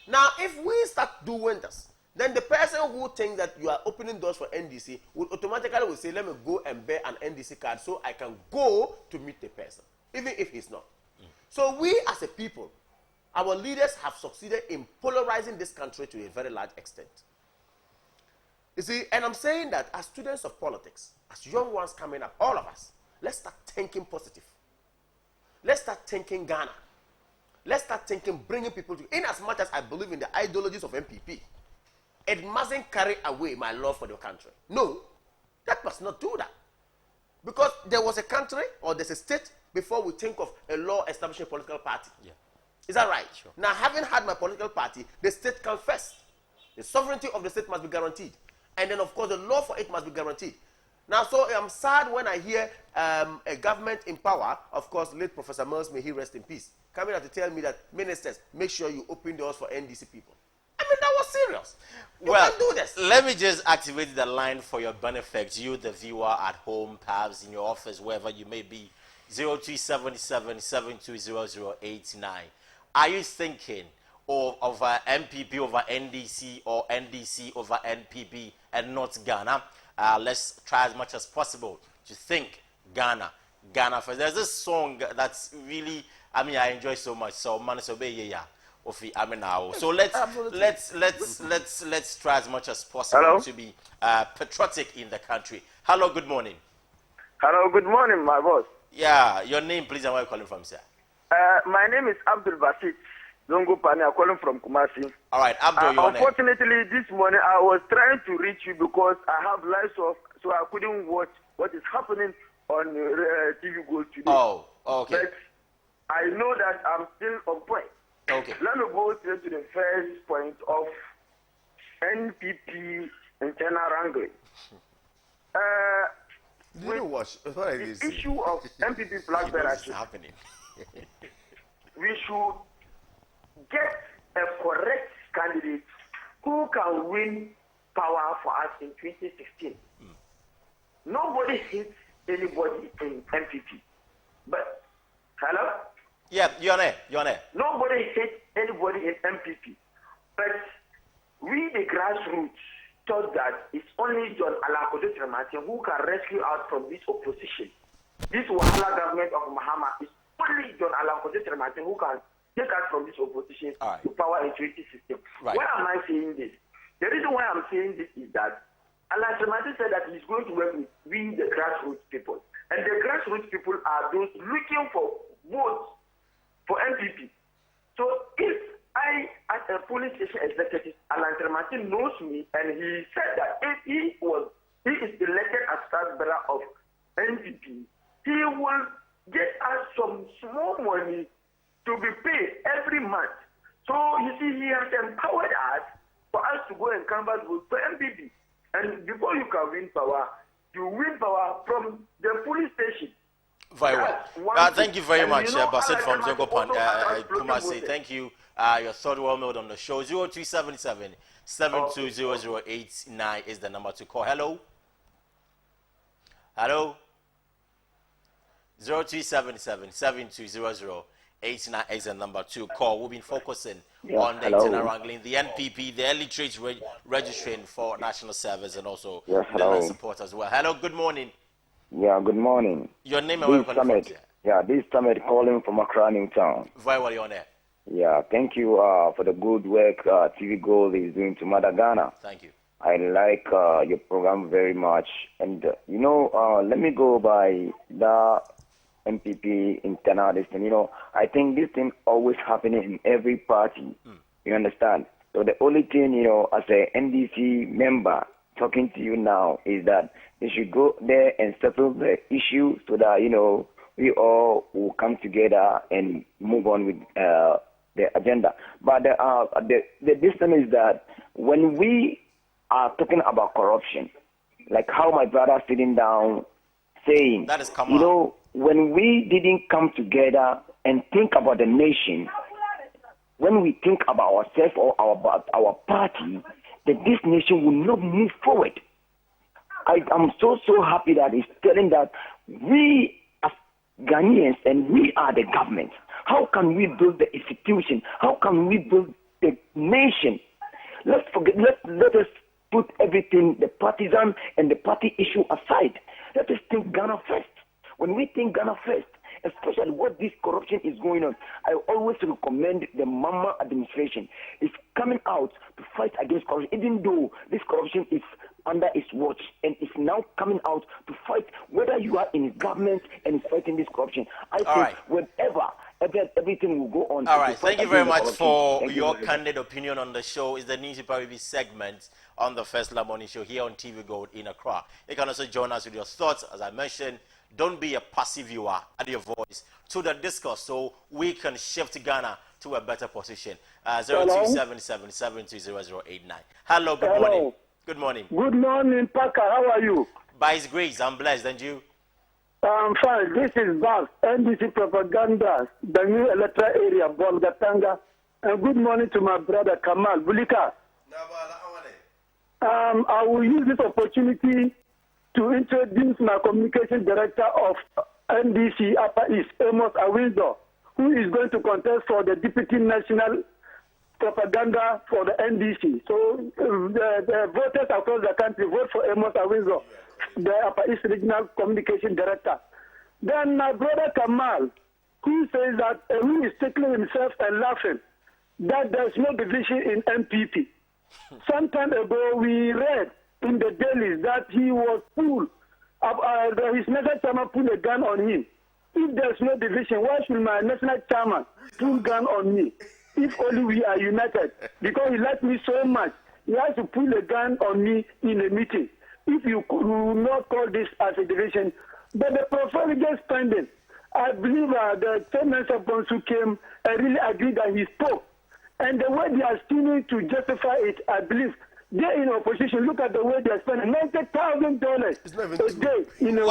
Now, if we start doing this, then the person who thinks that you are opening doors for NDC will automatically say, let me go and bear an NDC card so I can go to meet the person, even if he's not. So we as a people, our leaders have succeeded in polarizing this country to a very large extent. You see, and I'm saying that as students of politics, as young ones coming up, all of us, let's start thinking positive. Let's start thinking Ghana. Let's start thinking bringing people together. In as much as I believe in the ideologies of MPP, it mustn't carry away my love for the country. No, that must not do that. Because there was a country or there's a state before we think of a law establishing a political party. Yeah. Is that right? Sure. Now, having had my political party, the state comes first. The sovereignty of the state must be guaranteed. And then, of course, the law for it must be guaranteed. Now, so I'm sad when I hear a government in power, of course, late Professor Mills, may he rest in peace, coming out to tell me that, ministers, make sure you open doors for NDC people. I mean, that was serious. You can't do this. Let me just activate the line for your benefit. You, the viewer at home, perhaps in your office, wherever you may be. 0277-720-0089. Are you thinking of MPP over NDC or NDC over NPP and not Ghana? Let's try as much as possible to think Ghana. Ghana first. There's this song that's really, I mean, I enjoy so much. So, so let's try as much as possible to be patriotic in the country. Hello, good morning. Hello, good morning, my boss. Yeah, your name, please, and where are you calling from, sir? My name is Abdul Basit Zongo Pani. I'm calling from Kumasi. All right, Abdul, unfortunately, this morning I was trying to reach you because I have lights off, so I couldn't watch what is happening on TV Gold today. Oh, okay. But I know that I'm still on point. Okay. Let me go straight to the first point of NPP internal wrangling. Did you watch? What is The this? issue of MPP flag bearers, happening. we should get a correct candidate who can win power for us in 2016. Nobody hates anybody in MPP. But, hello? Yeah, you're there. You're there. Nobody hates anybody in MPP. But we, the grassroots, thought that it's only John Alakoto Trematian who can rescue us from this opposition. This Wahala government of Mahama is only John Alakoto Trematian who can take us from this opposition to power in 2016. Right. Why am I saying this? The reason why I'm saying this is that Alakoto Trematian said that he's going to work with we, the grassroots people. And the grassroots people are those looking for votes for MPP. So if I, as a police station executive, Alan Trematian knows me, and he said that if he is elected as staff bearer of NPP, he will get us some small money to be paid every month. So you see, he has empowered us for us to go and canvass vote for MPP. And before you can win power, you win power from the police station. Very well. Thank you very much, Basit from Zongopan. Kumasi, thank you. Your thought well made on the show. 0377 720089 is the number to call. Hello? Hello? 0377 720089 is the number to call. We've been focusing on the internal wrangling, the NPP, the early trades registering for national service, and also the support as well. Hello, good morning. Yeah, good morning. Your name and where you're calling from? Yeah, this is Summit calling from Accra, Town. Very well, you're on there. Yeah, thank you for the good work TV Gold is doing to Mother Ghana. Thank you. I like your program very much. And, let me go by the MPP internal listing. I think this thing always happening in every party. You understand? So the only thing, as a NDC member talking to you now is that they should go there and settle the issue so that, we all will come together and move on with the agenda. But the distance is that when we are talking about corruption, like how my brother sitting down saying, that is Kamal. When we didn't come together and think about the nation, when we think about ourselves or our party, that this nation will not move forward. I'm so happy that he's telling that we as Ghanaians and we are the government. How can we build the institution? How can we build the nation? Let us put everything, the partisan and the party issue aside. Let us think Ghana first. When we think Ghana first, especially what this corruption is going on, I always recommend the Mama administration is coming out to fight against corruption, even though this corruption is under its watch and is now coming out to fight whether you are in government and is fighting this corruption. I think whenever everything will go on. All right, thank you very much for your candid opinion on the show. It's the Newspaper Review segment on the Firstline Morning Show here on TV Gold in Accra. You can also join us with your thoughts. As I mentioned, don't be a passive viewer. Add your voice to the discourse so we can shift Ghana to a better position. 0277 720089. Hello, good morning. Good morning. Good morning, Parker. How are you? By His grace, I'm blessed. And you? I'm fine. This is Bas, NDC Propaganda, the new electoral area, Bolgatanga. And good morning to my brother Kamal Bulika. I will use this opportunity to introduce my communication director of NDC Upper East, Amos Awindo, who is going to contest for the Deputy National Propaganda for the NDC. So the voters across the country vote for Amos Awindo, the Upper East Regional Communication Director. Then my brother Kamal, who says that who is tickling himself and laughing, that there's no division in MPP. Some time ago, we read in the dailies that he was pulled, his national chairman pulled a gun on him. If there's no division, why should my national chairman pull gun on me? If only we are united. Because he likes me so much, he has to pull a gun on me in a meeting. If you will not call this as a division, But the profligate spending, I believe the 10 months of who came really agreed that he spoke. And the way they are stealing to justify it, I believe they're in opposition. Look at the way they are spending $90,000 a day in a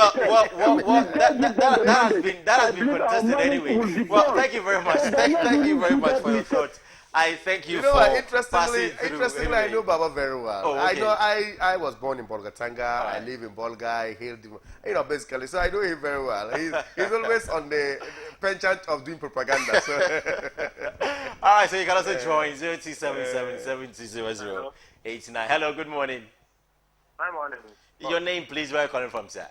that has been contested anyway. Well, thank you very much. Thank you very much for your thoughts. I thank you, You know for what? passing through. Interestingly, I know Baba very well. Oh, okay. I was born in Bolgatanga. Right. I live in Bolga. I hailed him. Basically, so I know him very well. He's always on the penchant of doing propaganda. So. All right, so you can also join 0277-7200-89. Hello, good morning. Hi, morning. Your name, please. Where are you calling from, sir?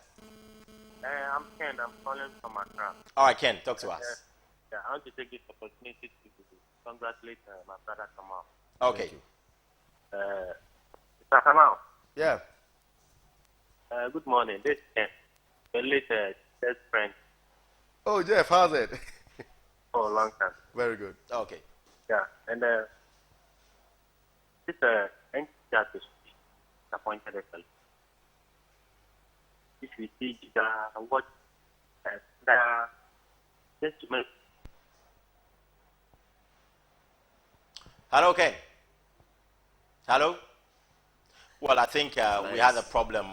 I'm Ken. I'm calling from Accra. All right, Ken, talk to us. Yeah, I want to take this opportunity to congratulate my brother Kamal. Okay. Mr. Kamal. Yeah. Good morning. This is Ken, your late best friend. Oh, Jeff, how's it? For a long time. Very good. Okay. Yeah, and this NCR is appointed actually. If we see what just to make. Hello, Ken. Hello. Well, I think we had a problem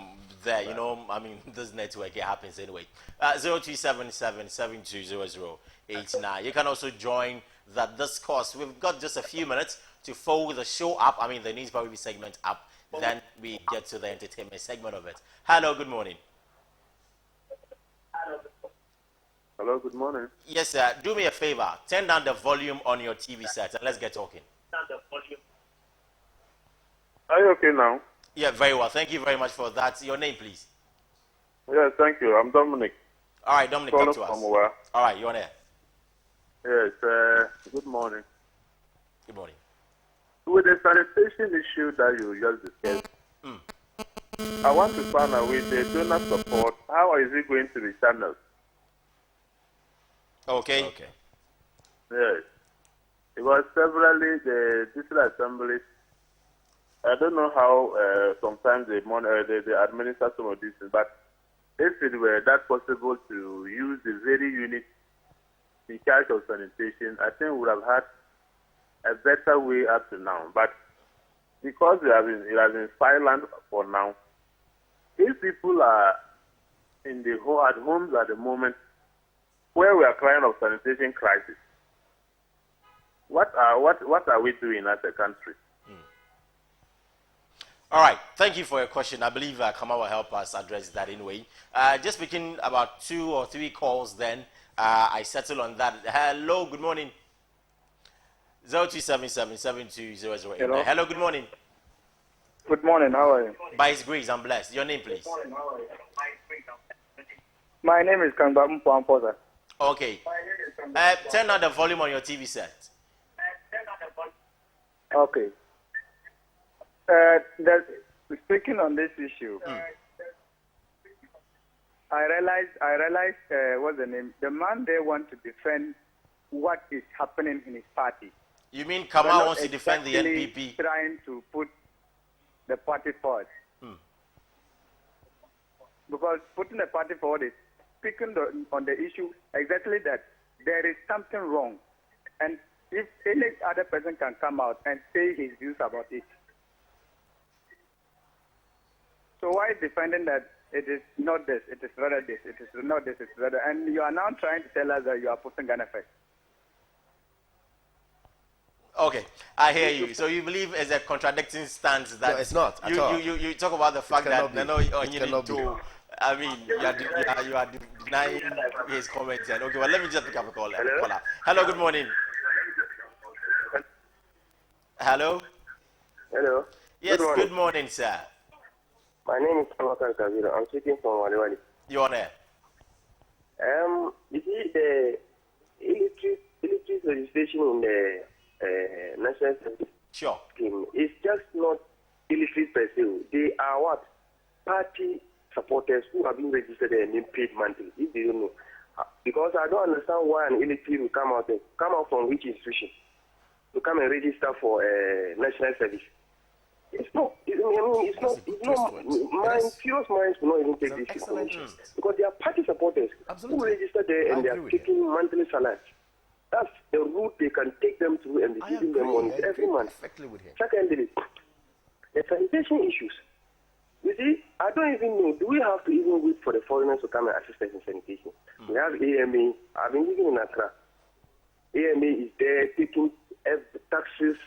there. You know, I mean, this network, it happens anyway. 0277-7200-89. You can also join the discourse. We've got just a few minutes to fold the show up. I mean, the news probably segment up. Then we get to the entertainment segment of it. Hello, good morning. Hello, good morning. Yes, sir. Do me a favor. Turn down the volume on your TV set and let's get talking. Are you okay now? Yeah, very well. Thank you very much for that. Your name, please. Yes, thank you. I'm Dominic. All right, Dominic, talk to us. All right, you're on air. Yes, good morning. Good morning. With the sanitation issue that you just discussed, I want to find out with the donor support, how is it going to be channeled? Okay. Yes. Because severally the district assemblies, I don't know how sometimes they administer some of these things, but if it were that possible to use the very unit in charge of sanitation, I think we would have had a better way up to now. But because it has been silent for now, if people are in at homes at the moment where we are crying of sanitation crisis, what are we doing as a country? All right. Thank you for your question. I believe Kamal will help us address that anyway. Just speaking about 2 or 3 calls then, I settle on that. Hello, good morning. 0277-7200. Hello, good morning. Good morning, how are you? By His grace, I'm blessed. Your name, please. My name is Kangba Mpampoza. Okay. Turn on the volume on your TV set. Okay. Speaking on this issue, I realized what's the name? The man they want to defend what is happening in his party. You mean Kamal wants to defend the NPP? Trying to put the party forward. Because putting the party forward is speaking on the issue exactly that there is something wrong. And if any other person can come out and say his views about it. So why defending that it is not this, it is rather this, it is not this, it is rather, and you are now trying to tell us that you are putting Ghana first. Okay, I hear you. So you believe it's a contradicting stance that No, it's not at all. You talk about the fact that cannot no, be. you It need cannot to. be. I mean, you are denying his comments. And okay, well, let me just pick up a call. Hello, good morning. Hello. Hello. Yes, good morning, sir. My name is Kamakar Kavira. I'm speaking from Waliwali. You're on air. You see, the illiteracy legislation in the National Service Scheme is just not illiterate per se. They are what? Party supporters who have been registered and been paid monthly, if they don't know. Because I don't understand why an illiterate will come out from which institution to come and register for National Service. It's not. I mean, it's not. It's not. Serious minds will not even take this information because they are party supporters who register there and they are taking monthly salaries. That's the route they can take them through and they're giving them money every month. Secondly, the sanitation issues. You see, I don't even know. Do we have to even wait for the foreigners to come and assist us in sanitation? We have AMA. I've been living in Accra. AMA is there taking taxes,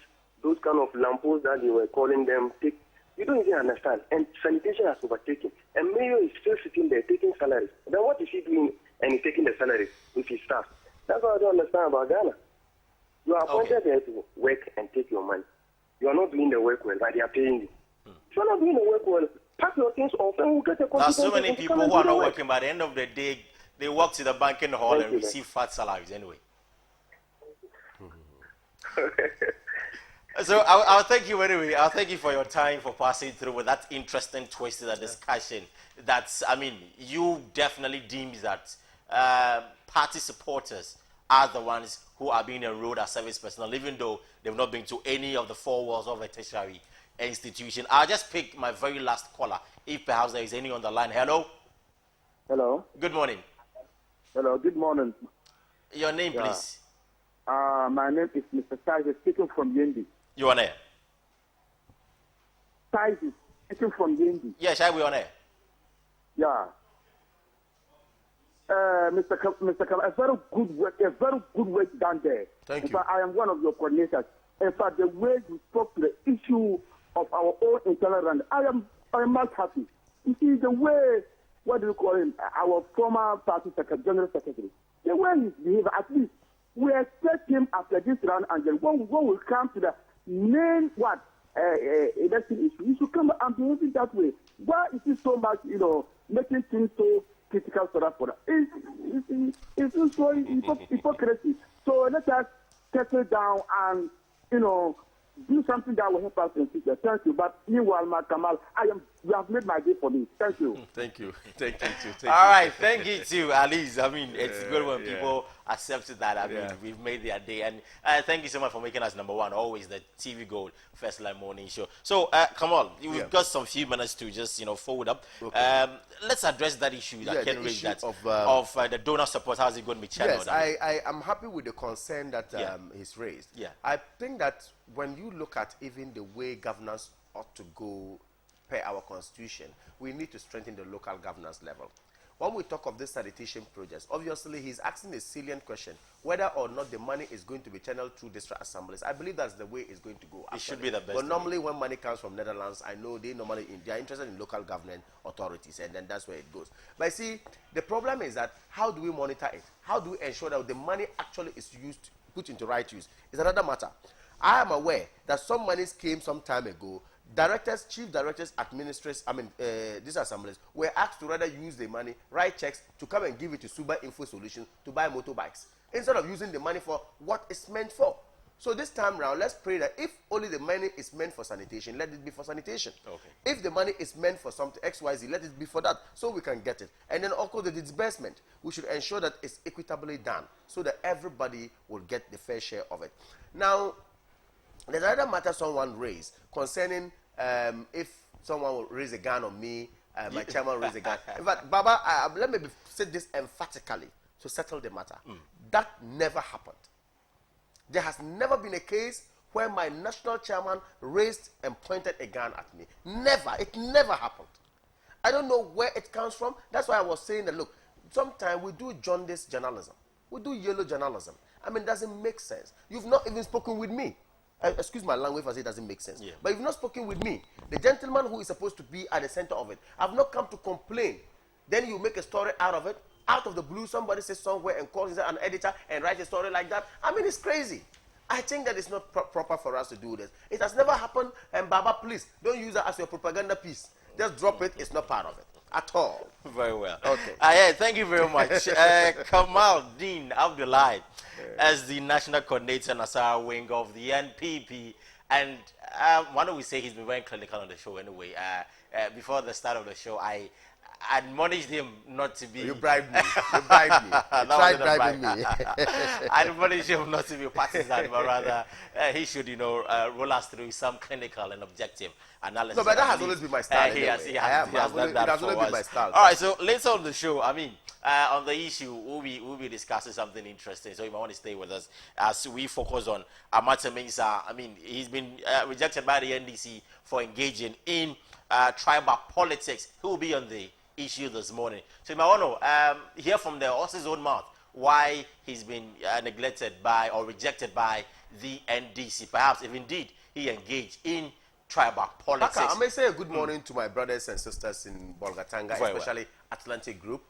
those kind of lampos that they were calling them. You don't even understand. And sanitation has overtaken. And Mayor is still sitting there taking salaries. Then what is he doing and he's taking the salaries with his staff? That's what I don't understand about Ghana. You are appointed there to work and take your money. You are not doing the work well, but they are paying you. If you are not doing the work well, pack your things off and we'll get a There's so many people who are not working, but at the end of the day, they walk to the banking hall and receive fat salaries anyway. So I'll thank you anyway. I'll thank you for your time, for passing through with that interesting twist to the discussion. That's, I mean, you definitely deem that party supporters are the ones who are being enrolled as service personnel, even though they've not been to any of the four walls of a tertiary institution. I'll just pick my very last caller, if perhaps there is any on the line. Hello? Hello? Good morning. Hello, good morning. Your name, please? My name is Mr. Size, speaking from Yendi. You on air? Size, speaking from Yendi. Yeah, shall we on air? Yeah. Mr. Kamal, a very good work done there. Thank you. In fact, I am one of your coordinators. In fact, the way you spoke to the issue of our own intolerance, I am not happy. You see, the way, what do you call him, our former party general secretary, the way he's behaving, at least, we expect him after this round, and then when we come to the main, election issue, he should come and behave that way. Why is he so much, making things so critical for that? It's showing hypocrisy. So let us settle down and, do something that will help us in the future. Thank you. But meanwhile, Kamal, you have made my day for me. Thank you. Thank you. Thank you too. All right. Thank you too, Alice. I mean, it's good when people accept that. I mean, we've made their day. And thank you so much for making us number one, always the TV Gold Firstline Morning Show. So, Kamal, we've got some few minutes to just, forward up. Okay. Let's address that issue that Ken raised, that of the donor support. How's it going to be channeled? Yes, I am happy with the concern that he's raised. Yeah. I think that when you look at even the way governance ought to go per our constitution, we need to strengthen the local governance level. When we talk of this sanitation projects, obviously he's asking a salient question, whether or not the money is going to be channeled through district assemblies. I believe that's the way it's going to go. It should be the best. But normally when money comes from Netherlands, I know they are interested in local government authorities, and then that's where it goes. But see, the problem is that how do we monitor it? How do we ensure that the money actually is put into right use? It's another matter. I am aware that some monies came some time ago. Directors, chief directors, administrators, these assemblies were asked to rather use the money, write checks to come and give it to Suba Info Solutions to buy motorbikes instead of using the money for what it's meant for. So this time round, let's pray that if only the money is meant for sanitation, let it be for sanitation. Okay. If the money is meant for something XYZ, let it be for that, so we can get it. And then also the disbursement, we should ensure that it's equitably done so that everybody will get the fair share of it. Now, there's another matter someone raised concerning if someone will raise a gun on me, my chairman will raise a gun. In fact, Baba, let me say this emphatically to settle the matter. That never happened. There has never been a case where my national chairman raised and pointed a gun at me. Never. It never happened. I don't know where it comes from. That's why I was saying that, look, sometimes we do jaundice journalism. We do yellow journalism. I mean, it doesn't make sense. You've not even spoken with me. Excuse my language if I say it doesn't make sense. Yeah. But you've not spoken with me. The gentleman who is supposed to be at the center of it. I've not come to complain. Then you make a story out of it. Out of the blue, somebody says somewhere and calls an editor and writes a story like that. I mean, it's crazy. I think that it's not proper for us to do this. It has never happened. And Baba, please, don't use that as your propaganda piece. Just drop it. It's not part of it at all. Very well. Okay. Yeah, thank you very much. Kamal-deen Abdulai, as the national coordinator, Nasara wing of the NPP. And why don't we say he's been very clinical on the show anyway. Before the start of the show, I admonished him not to be. You bribed me. You bribed me. You tried bribing me. I admonished him not to be partisan, but rather he should, roll us through some clinical and objective analysis. No, but that has always been my style. He has done that. It has always been my style. All right, so later on the show, on the issue, we'll be discussing something interesting. So you might want to stay with us as we focus on Amata Mensah. He's been rejected by the NDC for engaging in tribal politics. He will be on the issue this morning. So you might want to hear from the horse's own mouth why he's been neglected by or rejected by the NDC. Perhaps if indeed he engaged in tribal politics. I may say a good morning to my brothers and sisters in Bolgatanga, especially Atlantic Group.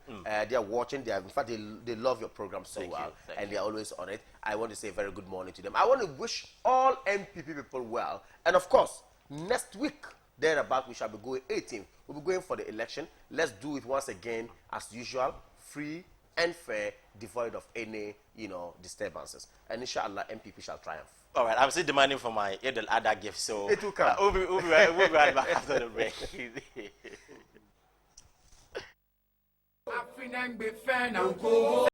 They are watching. In fact, they love your program so well, and they are always on it. I want to say a very good morning to them. I want to wish all MPP people well, and of course, next week thereabout we shall be going 18th. We'll be going for the election. Let's do it once again as usual, free and fair, devoid of any disturbances. And inshallah, MPP shall triumph. All right, I'm still demanding for my Eid al-Adha gift, so it will come. We'll be right back after the break.